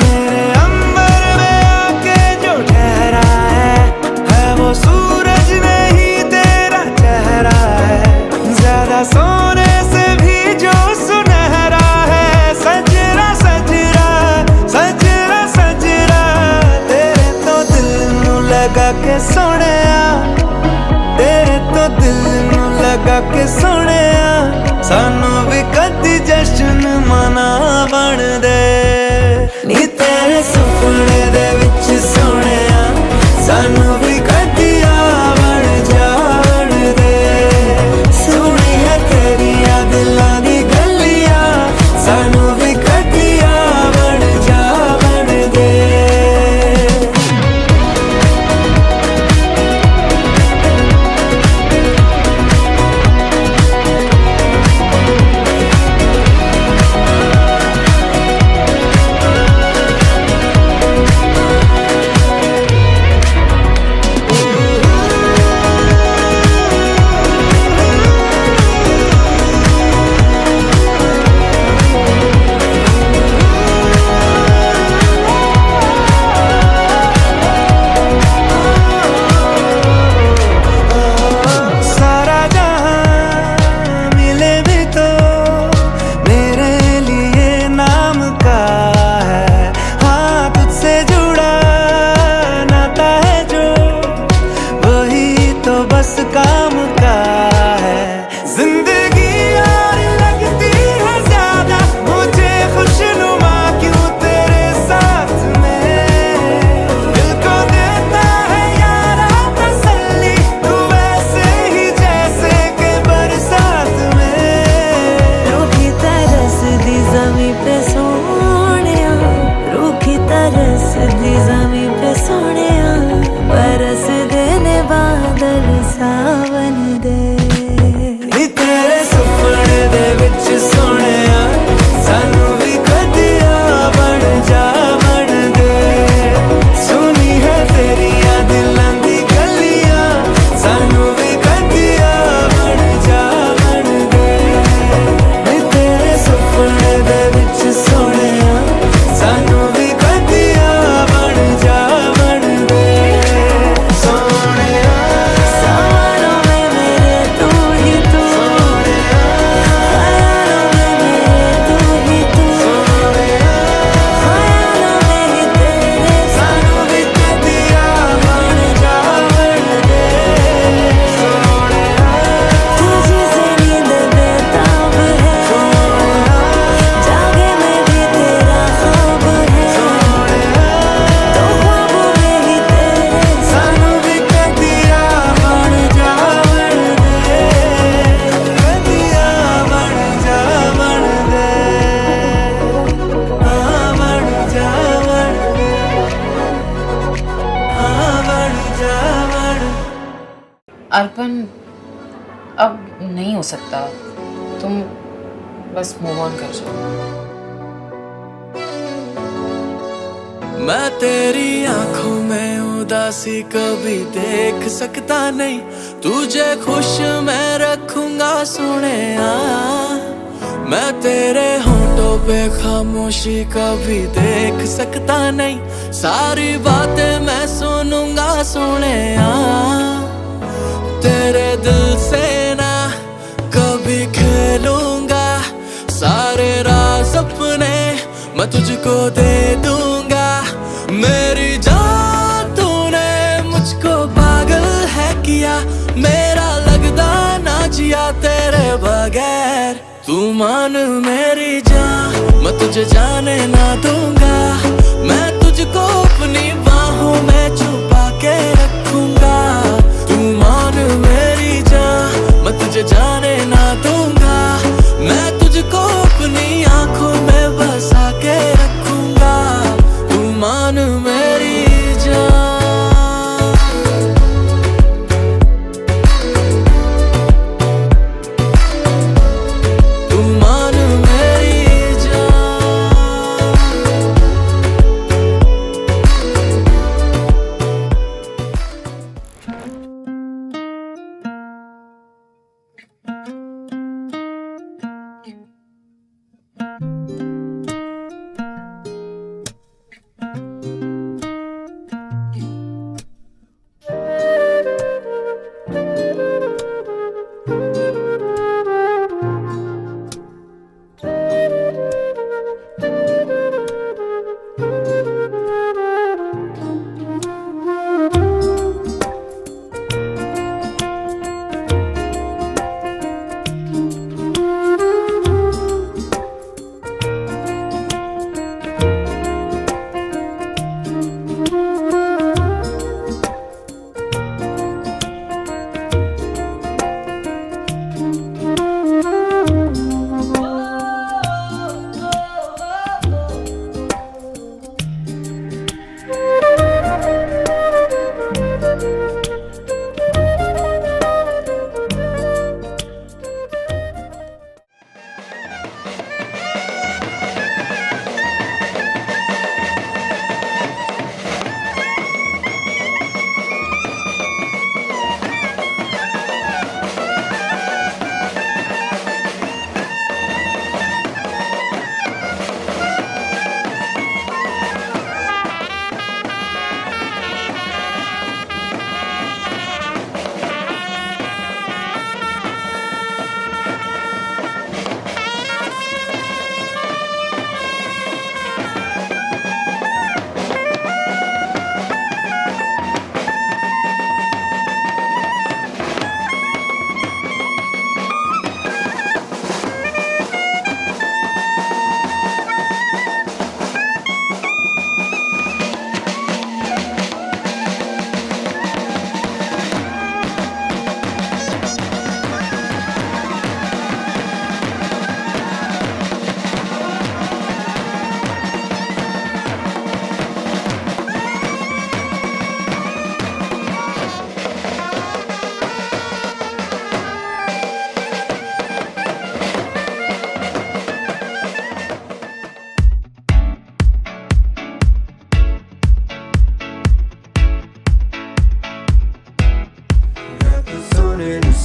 मेरे अंबर में आके जो ठहरा है वो सूरज नहीं किस काम का है। जिंदगी और लगती है ज्यादा मुझे खुशनुमा क्यों तेरे साथ में। दिल को देता है यारा तसल्ली तू ऐसे ही जैसे के बरसात में। रूखी तरस दी ज़मीं पे सोहणिया, रूखी तरस दी ज़मीं पे सोहणिया, बरस देने बादल सावन दे। नी तेरे सुपने दे विच सोहणिया सानू भी कदिया बन जा बन दे। सुनी है तेरिया दिलां दी गलियां सानू भी कदिया बन जा बन दे। नी तेरे सुपने दे विच सोहणिया सानू भी कदिया बन जा बन दे। सोहणिया सपनों में मेरे तू ही तू, ख्यालों में मेरे तू ही तू, ख्यालों में ही तेरे सानू भी कदिया बन जा बन दे। तुझी से नींद बेताब है, जागे में भी तेरा ख्वाब है, तो ख्वाबों में ही तेरे सानू भी कदिया बन जा बन दे। कदिया बन जा बन दे। हाँ बन जा बन दे। हाँ बन जा बन। अर्पण अब नहीं हो सकता, तुम बस मूव ऑन कर जाओ। मैं तेरी आंखों में उदासी कभी देख सकता नहीं। तुझे खुश मैं रखूंगा सोहणिया। मैं तेरे होंठों पे खामोशी कभी देख सकता नहीं। सारी बातें मैं सुनूंगा सोहणिया। तेरे दिल से ना कभी खेलूंगा। सारे राज अपने मैं तुझको दे दूंगा। मेरी जान तूने मुझको पागल है किया। मेरा लगदा ना जिया तेरे बगैर। तू मान मेरी जान मैं तुझे जाने ना दूंगा। मैं तुझको अपनी बाहों में छुपा के रखूंगा। तू मान मेरी जान मैं तुझे जाने ना दूंगा। मैं तुझको अपनी आंखों में बसा के रखूंगा। तू मान मेरी जान। तू मान मेरी जान।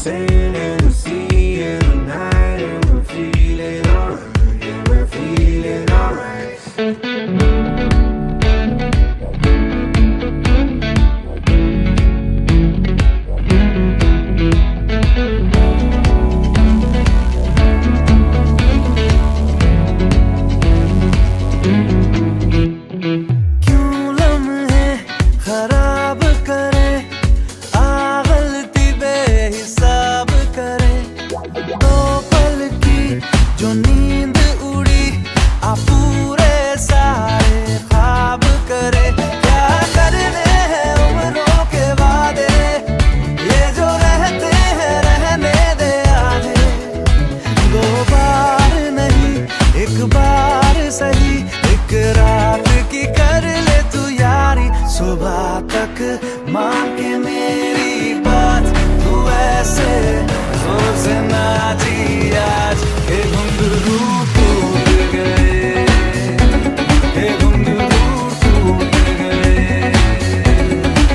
sand and the sea and the night, and we're feeling alright. Yeah, we're feeling alright. क्यों लम्हे खराब करे, आ गलती बेहिसाब करे, दो पल की जो नींद उड़ी, आ पूरे सारे ख्वाब करे। क्या करने हैं उम्रों के वादे, ये जो रहते हैं रहने दे आधे। दो बार नहीं एक बार सही, एक रात की कर ले तू यारी। सुबह तक मान के मेरी बात, तू ऐसे जोर से नाची आज। हे घुंघरू टूट गए, हे घुंघरू टूट गए।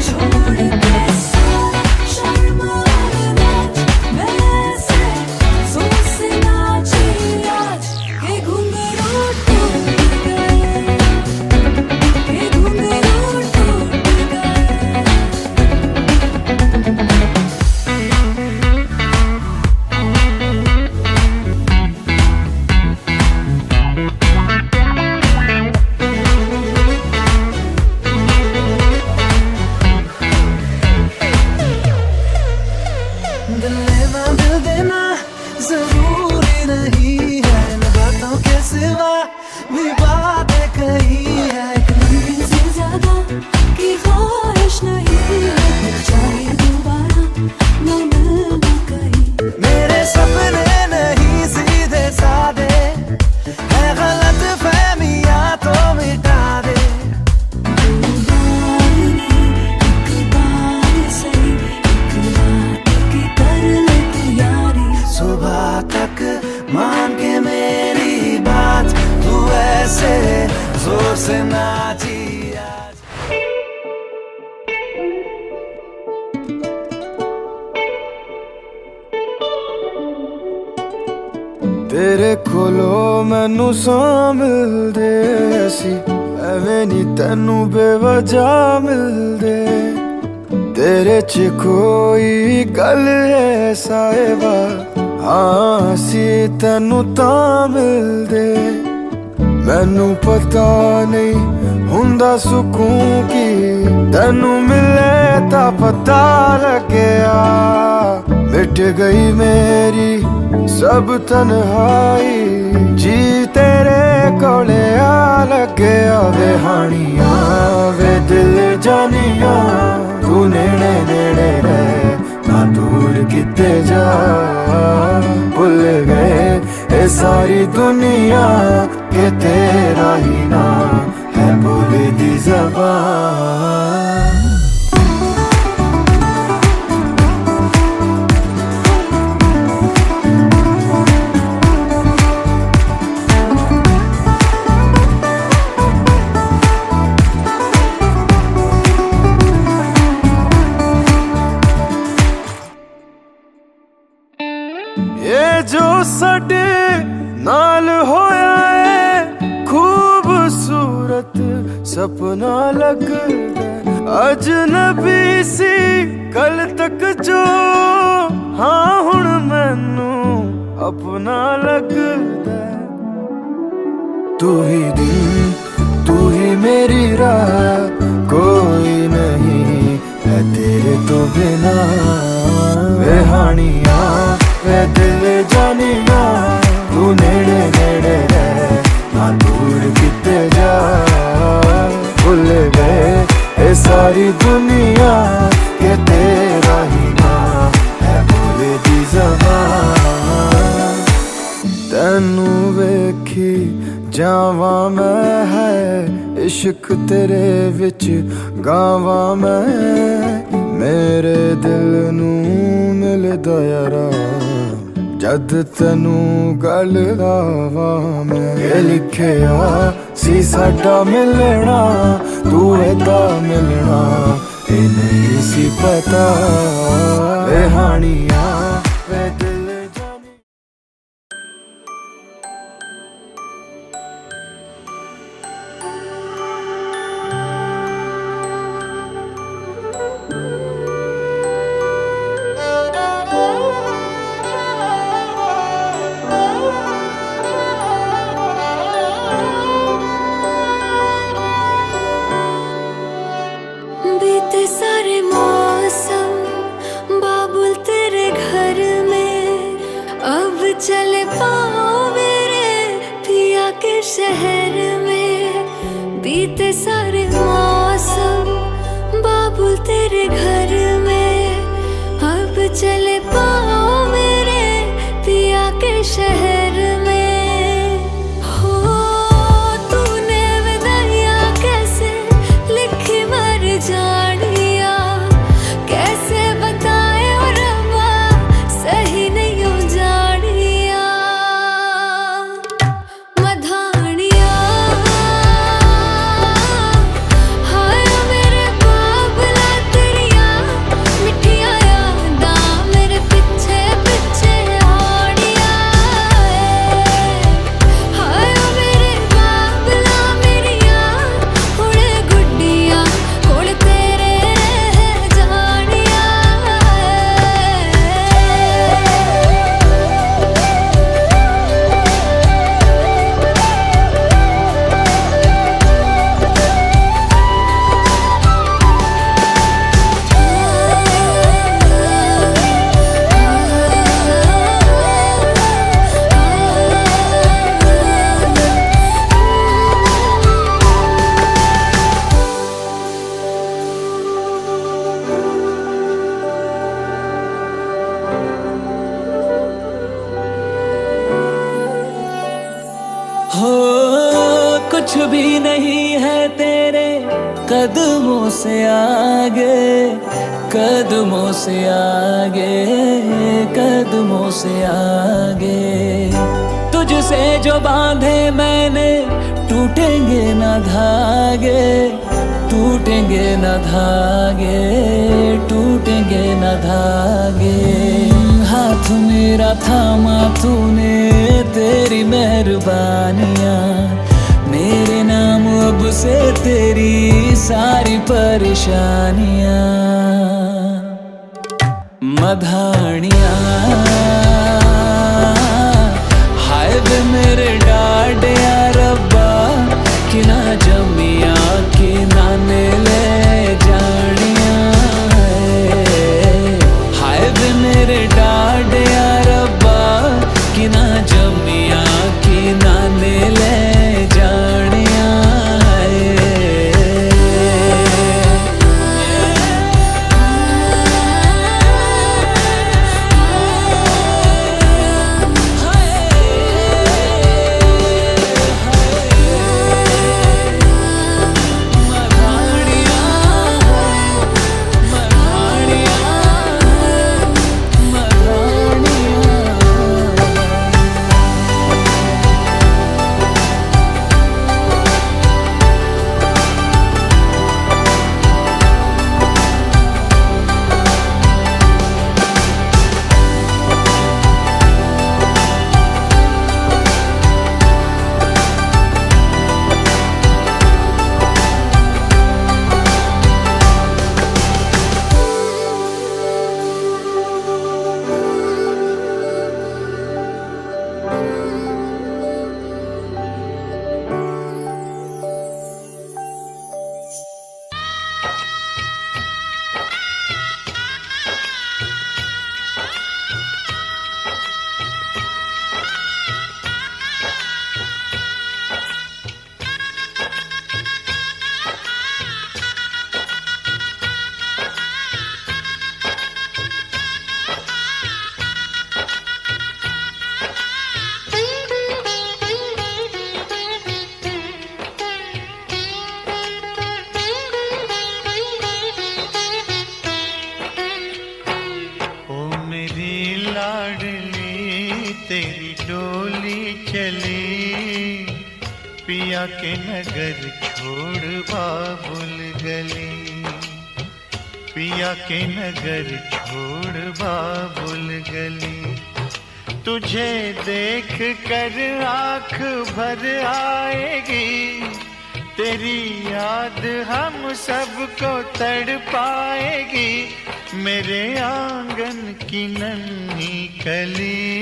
छोड़ के सारा शर्म और लाज, वैसे जोर से नाची आज। ये घुंघरू टूट गए, ये घुंघरू टूट गए। दिल लेना दिल देना जरूरी नहीं है, इन बातों के सिवा भी बातें कही है। कहीं से ज्यादा की ख्वाहिश नहीं है, फिर चाहे दोबारा न मिलना कहीं। मेरे सपने नहीं सीधे सादे, है गलत फहमियां तो मिटा दे। दो बार नहीं एक बार सही, एक रात की कर ले तू यारी। सुबह तक मान के मेरी बात, तू ऐसे जोर से नाची आज। तेरे कोलो मैनू सां मिलदे सी, एवें नी तैनू बेवजह मिलदे। तेरे च कोई गल है साहिबा, हाँ सी तैनू तां मिलदे। मैनू पता नहीं हुंदा सुकून की, तैनू मिले तां पता लग्या। मिट गई मेरी सब तन्हाई, जी तेरे कोले आ लग्या। वे हानिया वे दिल जानिया, तू नेड़े नेड़े रह ना दूर किते जा। भुल गए ये सारी दुनिया के तेरा ही नाम है बोले दी ज़बान। ये जो साडे नाल होया है खूबसूरत सपना लगदा, अजनबी सी कल तक जो, हाँ हुण मैनू अपना लगदा। तू ही दिन तू ही मेरी राह, कोई नहीं है तेरे तो बिना। वे हानिया वे दिल जानिया, तू नेड़े नेड़े रह ना दूर किते जा। भुल गए ये सारी दुनिया के तेरा ही नाम है बोले दी ज़बान। तैनू वेखी जावा मैं है इश्क तेरे विच गावा मैं। मेरे दिल नू मिलदा यारा जद तैनू गल लावा मैं। ये लिखिया सी साडा मिलना, तू एदा मिलना ये नहीं सी पता। वे हानिया शहर में बीते सारे मौसम, बाबुल तेरे घर में अब चले पाओ मेरे पिया के शहर में। हो तूने विदाइयाँ कैसे लिखी मर जानिया, कैसे बताए और रब्बा सही नहीं हो जानिया। मधानिया हाय मेरे बाबला तेरिया मिठिया यादा मेरे पीछे पीछे आड़िया। हाय मेरे बाबला मेरिया हुणे गुड्डिया कोल तेरे रह जानिया। हो कुछ भी नहीं है तेरे कदमों से आगे, कदमों से आगे, कदमों से आगे। तुझसे जो बांधे मैंने टूटेंगे ना धागे, टूटेंगे ना धागे, टूटेंगे ना धागे। हाथ मेरा थामा तूने तेरी मेहरबानियाँ, मेरे नाम अब से तेरी सारी परेशानियाँ। मधानियाँ हाय वे मेरे डाडे रब्बा कि ना जमिया कि ना ने ले जानिया। हाय वे मेरे डाडे रब्बा कि ना जमिया कि ना ने ले जानिया। तेरी डोली चली पिया के नगर छोड़ बाबुल गली, पिया के नगर छोड़ बाबुल गली। तुझे देख कर आँख भर आएगी, तेरी याद हम सबको तड़पाएगी। मेरे आंगन की नन्ही कली,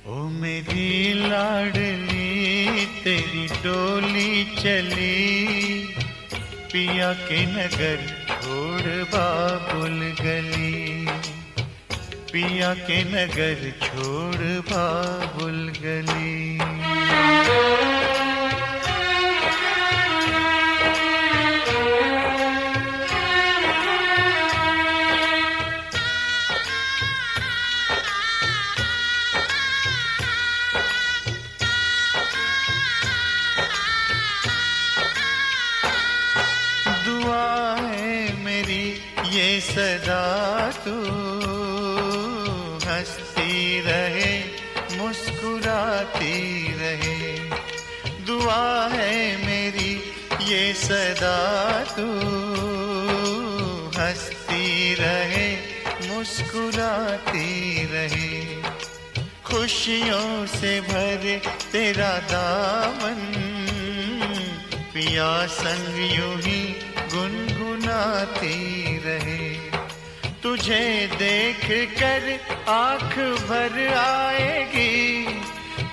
ओ मेरी लाडली तेरी डोली चली पिया के नगर छोड़ बाबुल गली, पिया के नगर छोड़ बाबुल गली। दुआ है मेरी ये सदा तू हंसती रहे मुस्कुराती रहे। दुआ है मेरी ये सदा तू हंसती रहे मुस्कुराती रहे। खुशियों से भरे तेरा दामन पिया संग यूं ही गुनगुनाती रहे। तुझे देख कर आँख भर आएगी,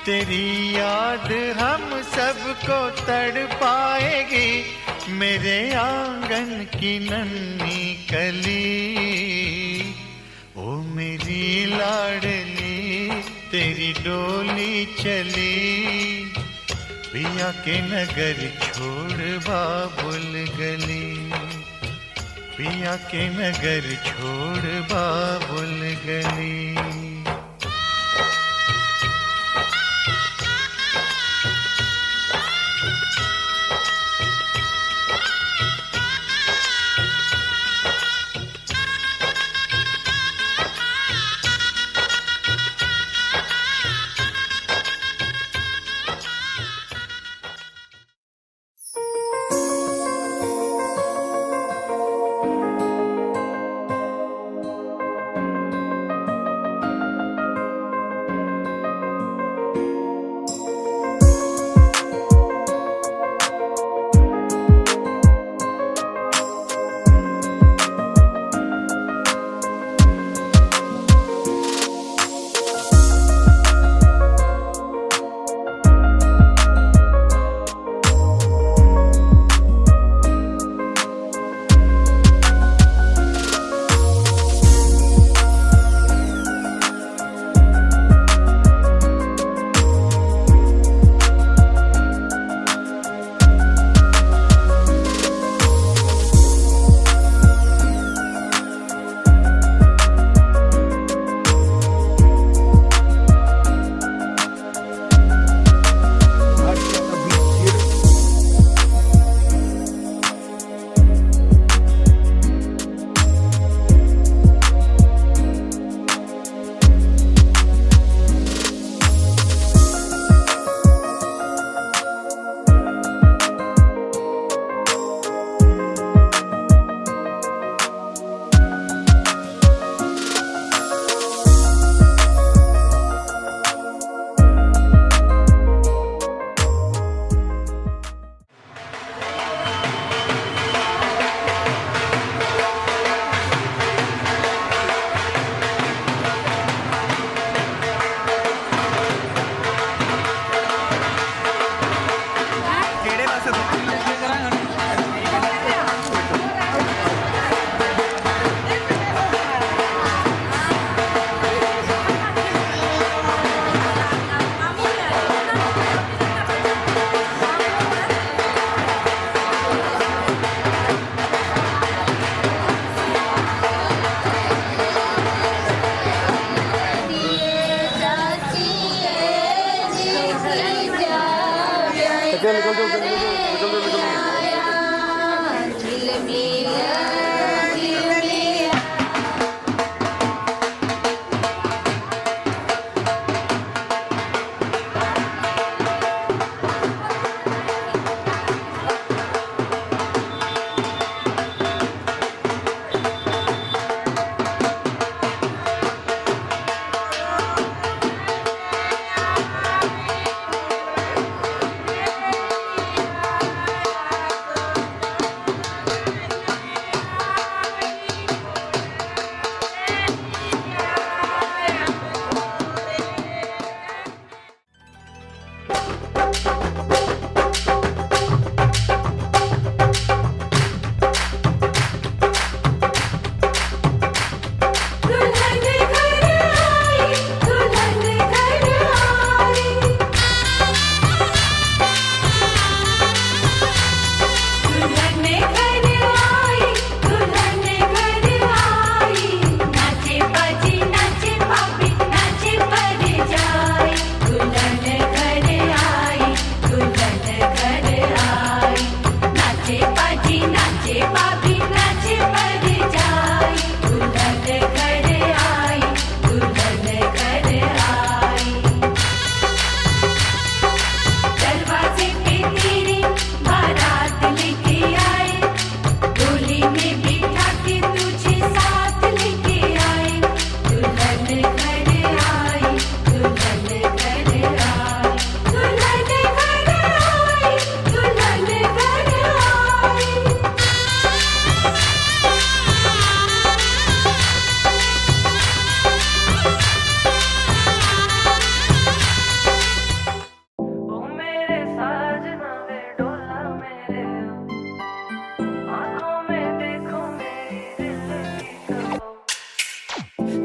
तेरी याद हम सबको तड़पाएगी। मेरे आंगन की नन्ही कली, ओ मेरी लाडली, तेरी डोली चली पिया के नगर छोड़ बाबुल गली। पिया के नगर छोड़ बाबुल गली।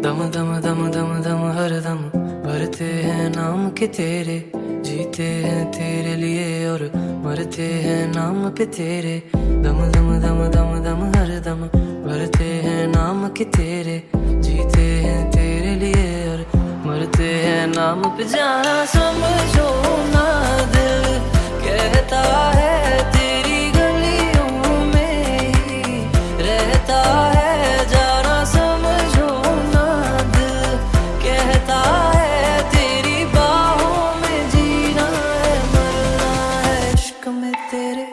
दम दम दम दम दम हर दम भरते हैं नाम के तेरे, जीते हैं तेरे लिए और मरते हैं नाम पे तेरे। दम दम दम दम दम हर दम भरते हैं नाम के तेरे, जीते हैं तेरे लिए और मरते हैं नाम पे। जाना समझो ना दिल कहता है तेरी गलियों में ही रहता है, जाना समझो ना दिल कहता है तेरी बाहों में जीना है मरना है इश्क में तेरे।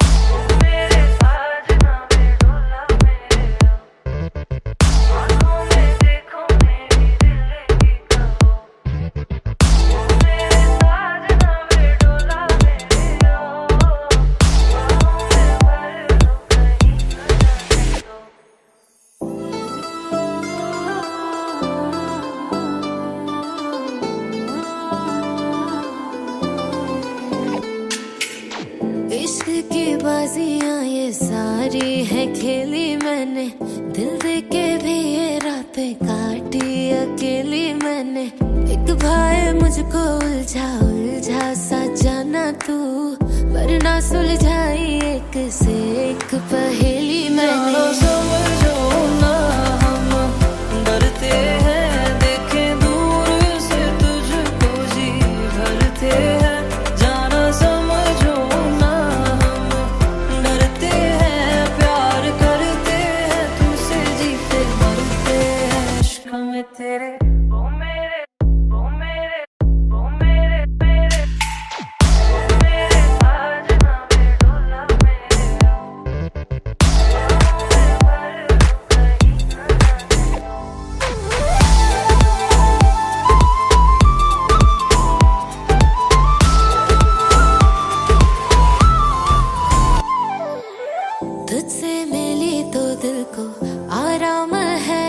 इश्क की बाजियां ये सारी है खेली मैंने, दिल दे के भी ये रातें काटी अकेली मैंने। एक भाई मुझको उलझा उलझा सा जाना तू, वरना सुलझाई एक से एक पहेली मैंने। समझो ना हम डरते हैं देखे दूर से तुझको जी भरते हैं, जाना समझो ना हम डरते हैं प्यार करते हैं तुझसे जीते मरते हैं इश्क में तेरे। ओ मेरे ओ मेरे ओ मेरे मेरे ओ मेरे साजना में डोला मेरे तुझसे मिली तो दिल को आराम है,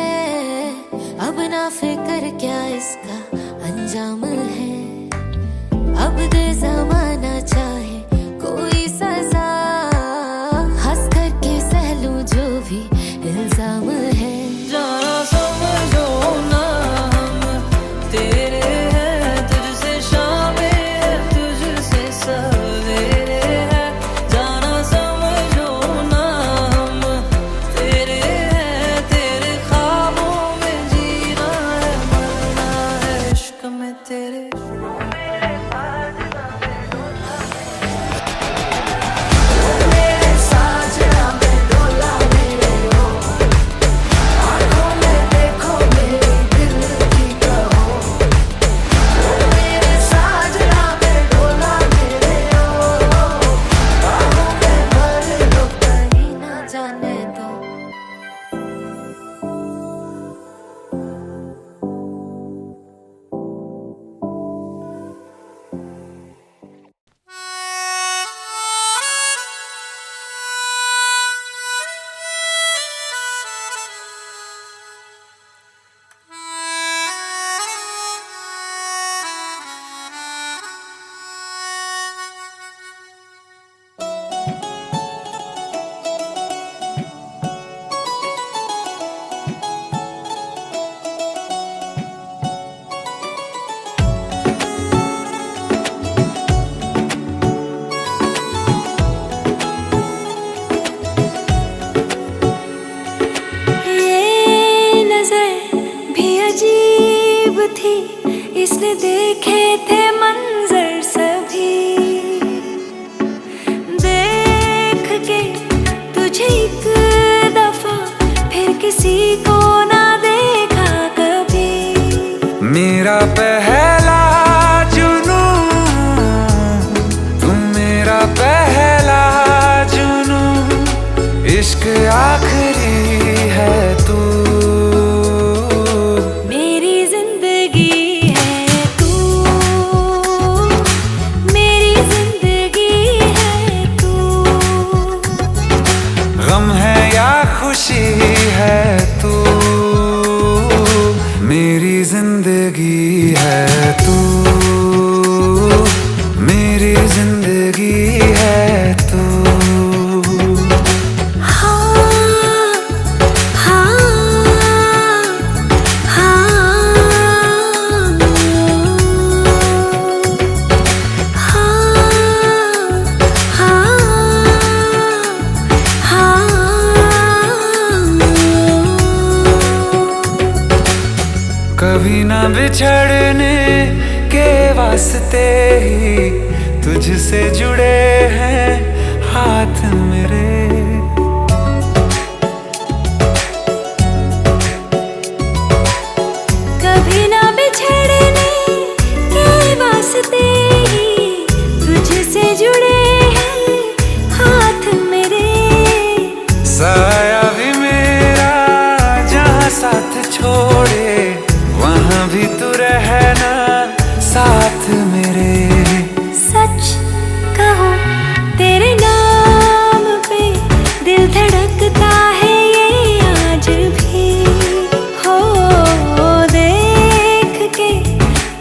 अब ना फिक्र क्या इसका अंजाम है। अब दे जमाना चाहे कोई सजा, हंस करके सह लूं जो भी इल्जाम है। जाना समझो ना हम तेरे हैं, तुझसे शामें हैं तुझसे सवेरे हैं, जाना समझो ना हम तेरे हैं, तेरे ख्वाबों में जीना है मरना है इश्क में तेरे। ना जाने दो अजीब थी, इसने देखे थे मंजर सभी, देख के तुझे एक दफा फिर किसी को ना देखा कभी। मेरा पहला जुनू तुम मेरा पहला जुनू, इश्क आखिरी है तू, खुशी है तू, मेरी जिंदगी है तू, मेरी जिंदगी है तू। हाँ हाँ हाँ कभी ना बिछड़ने के वास्ते ही तुझसे जुड़े हैं हाथ मेरे। कभी ना बिछड़ने के वास्ते ही तुझसे जुड़े हैं हाथ मेरे। साया भी मेरा जहाँ साथ छोड़े वहाँ भी तू रहना साथ मेरे। सच कहो तेरे नाम पे दिल धड़कता है ये आज भी। हो देख के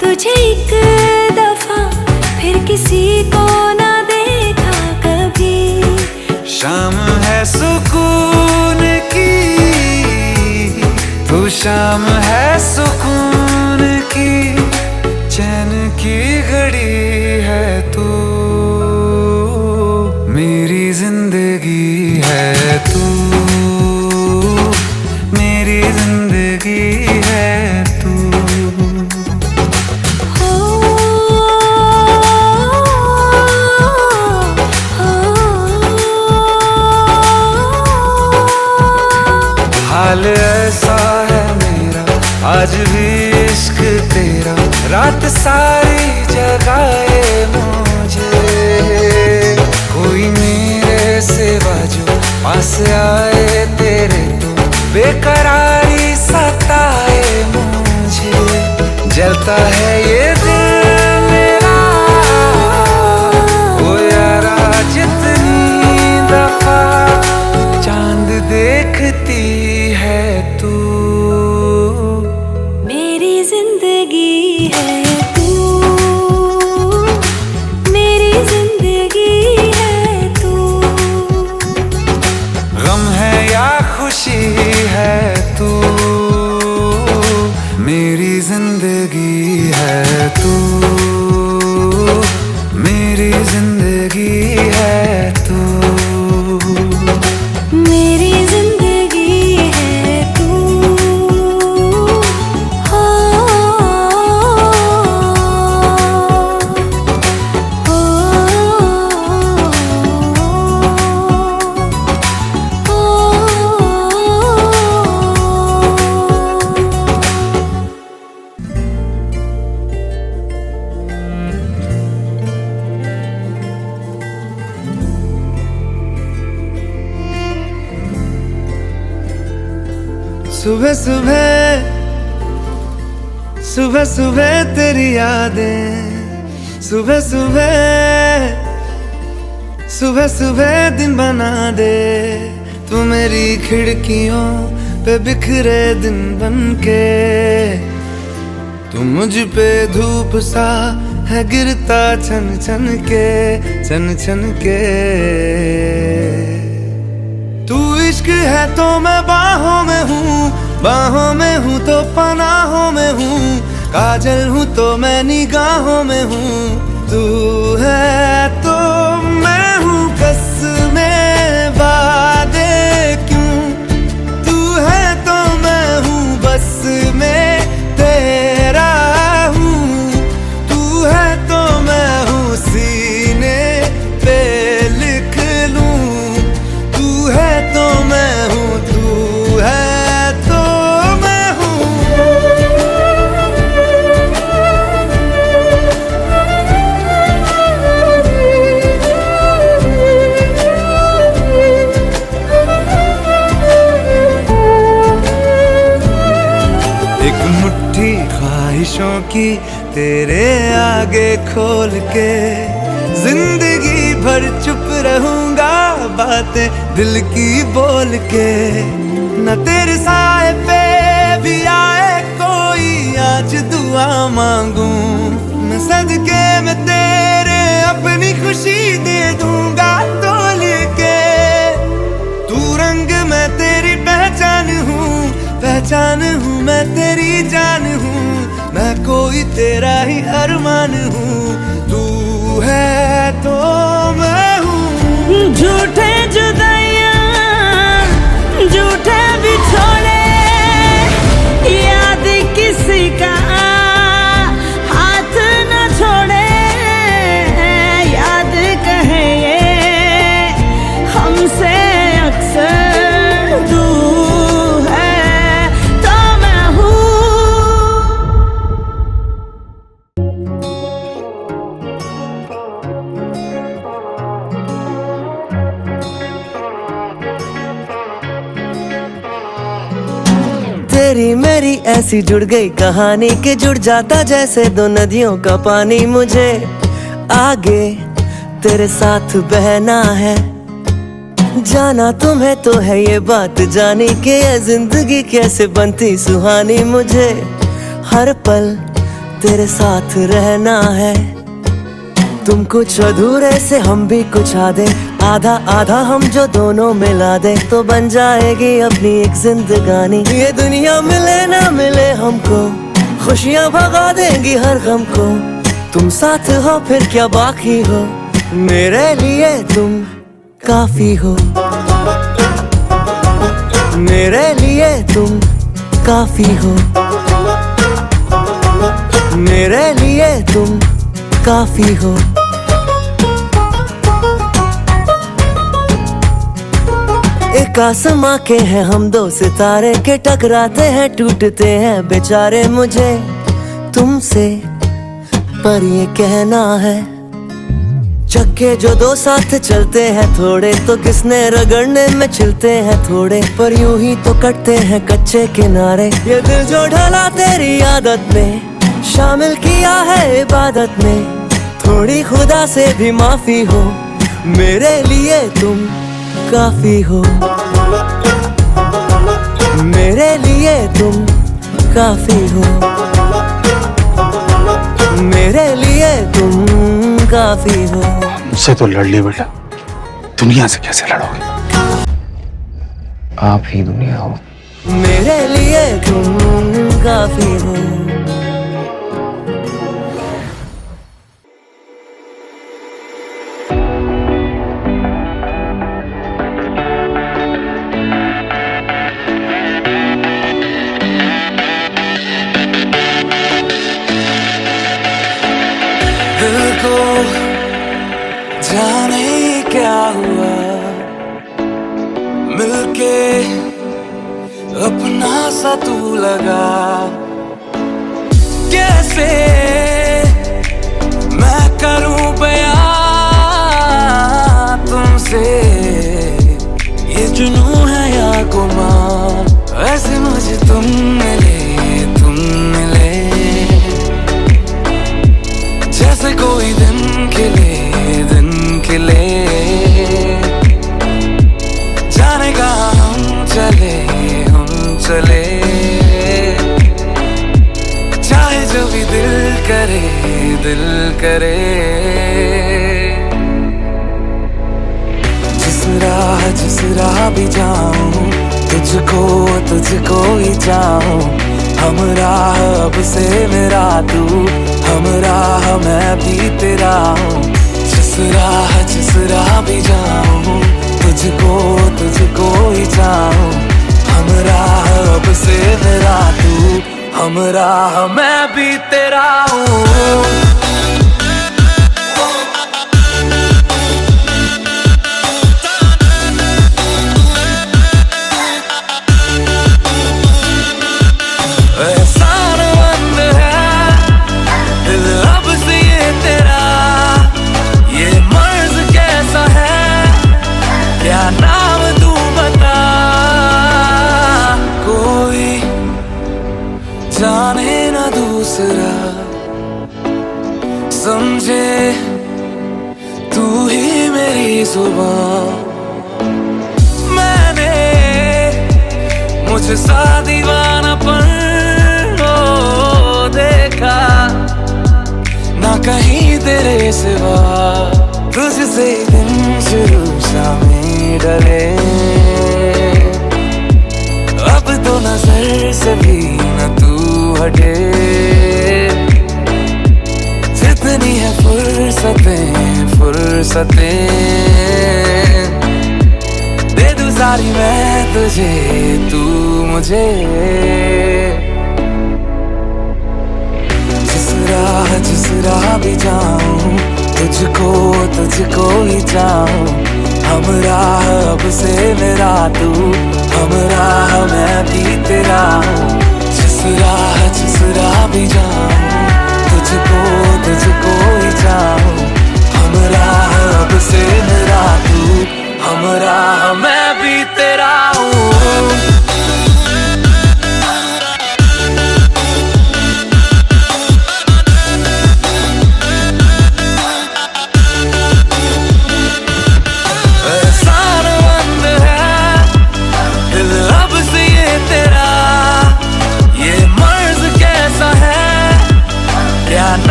तुझे एक दफा फिर किसी को ना देखा कभी। शाम है सुकून की, तू शाम है सुकून की, चैन की घड़ी है तू, मेरी जिंदगी है तू, मेरी जिंदगी है तू। हाल ऐसा है मेरा आज भी इश्क तेरा, रात सारी जगाए मुझे। कोई मेरे सिवा जो पास आए तेरे तो बेकरारी सताए मुझे। जलता है ये दिल मेरा ओ यारा जितनी दफा चांद देखती है तू, मेरी जिंदगी है तू, मेरी जिंदगी है तू। गम है या खुशी है तू, मेरी जिंदगी है तू, मेरी जिंदगी है तू, मेरी जिंदगी है तू। हो सुबह सुबह सुबह सुबह तेरी यादें, सुबह सुबह सुबह सुबह दिन बना दे तू मेरी खिड़कियों पे बिखरे दिन बनके। तू मुझ पे धूप सा है गिरता छन छन के, छन छन के। तू इश्क है तो मैं बाहों में हूँ, बाहों में हूँ तो पनाहों में हूँ, काजल हूँ तो मैं निगाहों में हूँ। तू है तो मैं हूँ कसमें वादे क्यों, तू है तो मैं हूँ बस में तेरा हूँ। तू है तो मैं हूँ सीने पे लिख लूँ, तू है तो मैं हूँ, तू है तो मैं हूँ। एक मुट्ठी ख्वाहिशों की तेरे आगे खोल के, जिंदगी भर चुप रहूंगा बातें दिल की बोल के। न तेरे साए पे भी आए कोई आज दुआ मांगू, मैं सदके में तेरे अपनी खुशी दे दूंगा तोल के। तू रंग मैं तेरी पहचान हूँ, पहचान हूँ मैं तेरी जान हूँ, मैं कोई तेरा ही अरमान हूँ। तू है तो मैं हूँ। झूठे जुदाइयां झूठे बिछोड़े, याद किसी का तेरी मेरी ऐसी जुड़ गई कहानी कि जुड़ जाता जैसे दो नदियों का पानी। मुझे आगे तेरे साथ बहना है, जाना तुम्हें तो है ये बात जानी कि ये जिंदगी कैसे बनती सुहानी। मुझे हर पल तेरे साथ रहना है, तुम कुछ अधूरे से हम भी कुछ आधे, आधा आधा हम जो दोनों मिला दे तो बन जाएगी अपनी एक जिंदगानी। ये दुनिया मिले ना मिले हमको, खुशियाँ भगा देंगी हर गम को। तुम साथ हो फिर क्या बाकी हो, मेरे लिए तुम काफी हो, मेरे लिए तुम काफी हो, मेरे लिए तुम काफी हो। एक आसमां के हैं हम दो सितारे के, टकराते हैं टूटते हैं बेचारे। मुझे तुमसे पर ये कहना है, चक्के जो दो साथ चलते हैं थोड़े तो किसने रगड़ने में चलते हैं थोड़े, पर यूं ही तो कटते हैं कच्चे किनारे। ये दिल जो ढला तेरी आदत में, शामिल किया है इबादत में, थोड़ी खुदा से भी माफी हो, मेरे लिए तुम काफी हो, मेरे लिए तुम काफी हो, मेरे लिए तुम काफी हो। मुझसे तो लड़ लिया बेटा, दुनिया से कैसे लड़ोगे? आप ही दुनिया हो। मेरे लिए तुम काफी हो। दिल को जाने क्या हुआ, मिलके अपना सा तू लगा। कैसे मैं करूं बयां तुमसे, ये जुनून है या गुमान, ऐसे मुझे तुम मिले जैसे कोई दिन खिले, जाने का हम चले, चाहे जो भी दिल करे। जिस राह भी जाऊं, तुझको ही चाहूं, हम राह अब से मेरा तू, हम राह मैं भी तेरा हूँ। जिस राह भी जाऊँ, तुझको ही चाहूँ, हम राह अब से मेरा तू, हम राह मैं भी तेरा हूँ। जाने ना दूसरा, समझे तू ही मेरी जुबान। मैंने मुझसा दीवानापन देखा ना कहीं तेरे सिवा, तुझसे दिन शुरू शामें डरे, अब तो नजर से भी न तू हटे। जितनी है फुर्सतें दे दूं सारी मैं तुझे, तू मुझे। जिस राह भी जाऊं, तुझको ही चाहूं, हम राह अब से मेरा तू, हम राह मैं भी तेरा हूँ। जिस राह भी जाऊं, तुझको ही चाहूं, हम राह अब से मेरा तू, हम राह मैं भी तेरा हूँ।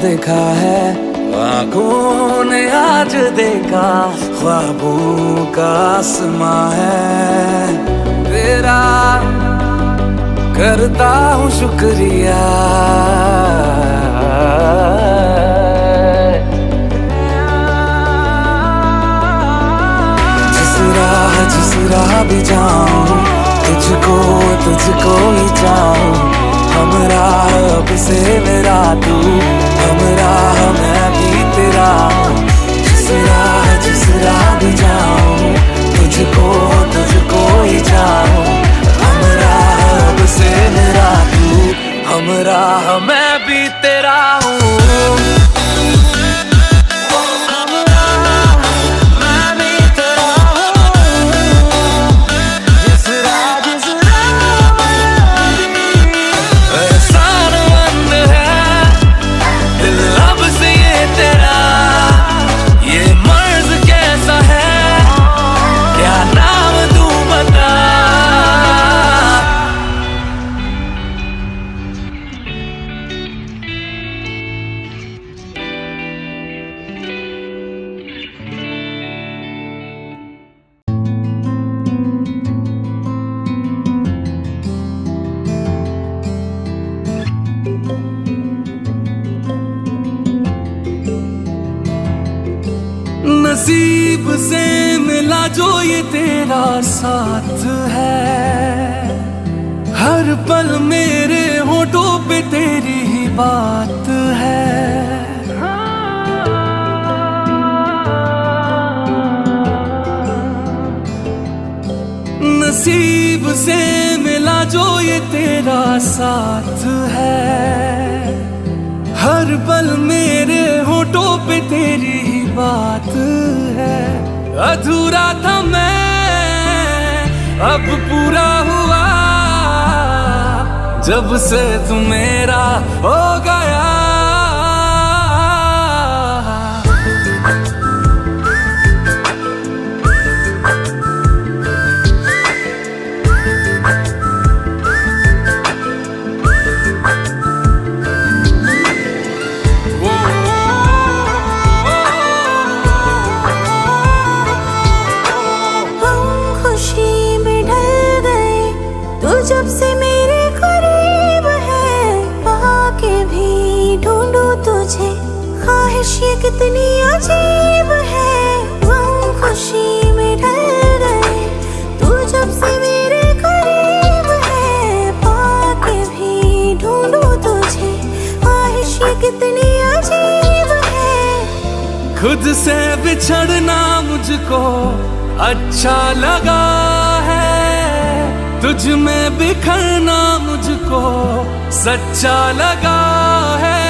देखा है, आँखों ने आज देखा, ख्वाबों का आसमां है तेरा, करता हूँ शुक्रिया। जिस राह भी जाऊं, तुझको ही चाहूं, हमरा अब से मेरा तू, हमरा मैं भी तेरा हूँ। जिस राह भी जाऊं, तुझको ही चाहूं, हमरा अब से मेरा तू, हमरा मैं भी तेरा हूँ। नसीब से मिला जो ये तेरा साथ है, हर पल मेरे होठों पे तेरी ही बात है। नसीब से मिला जो ये तेरा साथ है, हर पल मेरे होठों पे तेरी ही बात है। अधूरा था मैं, अब पूरा हुआ, जब से तू मेरा हो गया। जब से मेरे करीब है, पाके भी ढूंढूं तुझे, ख्वाहिश ये कितनी अजीब है। हम खुशी में ढल गए, तू जब से मेरे करीब है, पाके भी ढूंढूं तुझे, ख्वाहिश ये कितनी अजीब है। खुद से बिछड़ना मुझको अच्छा लगा है, तुझ में बिखरना मुझको सच्चा लगा है।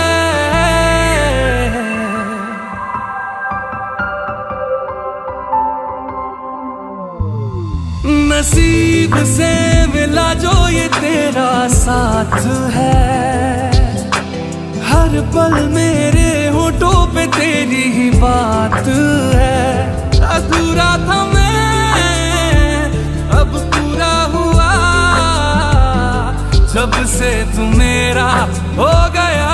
नसीब से मिला जो ये तेरा साथ है, हर पल मेरे होठों पे तेरी ही बात है। अधूरा था मैं, अब पूरा हुआ, जब से तू मेरा हो गया।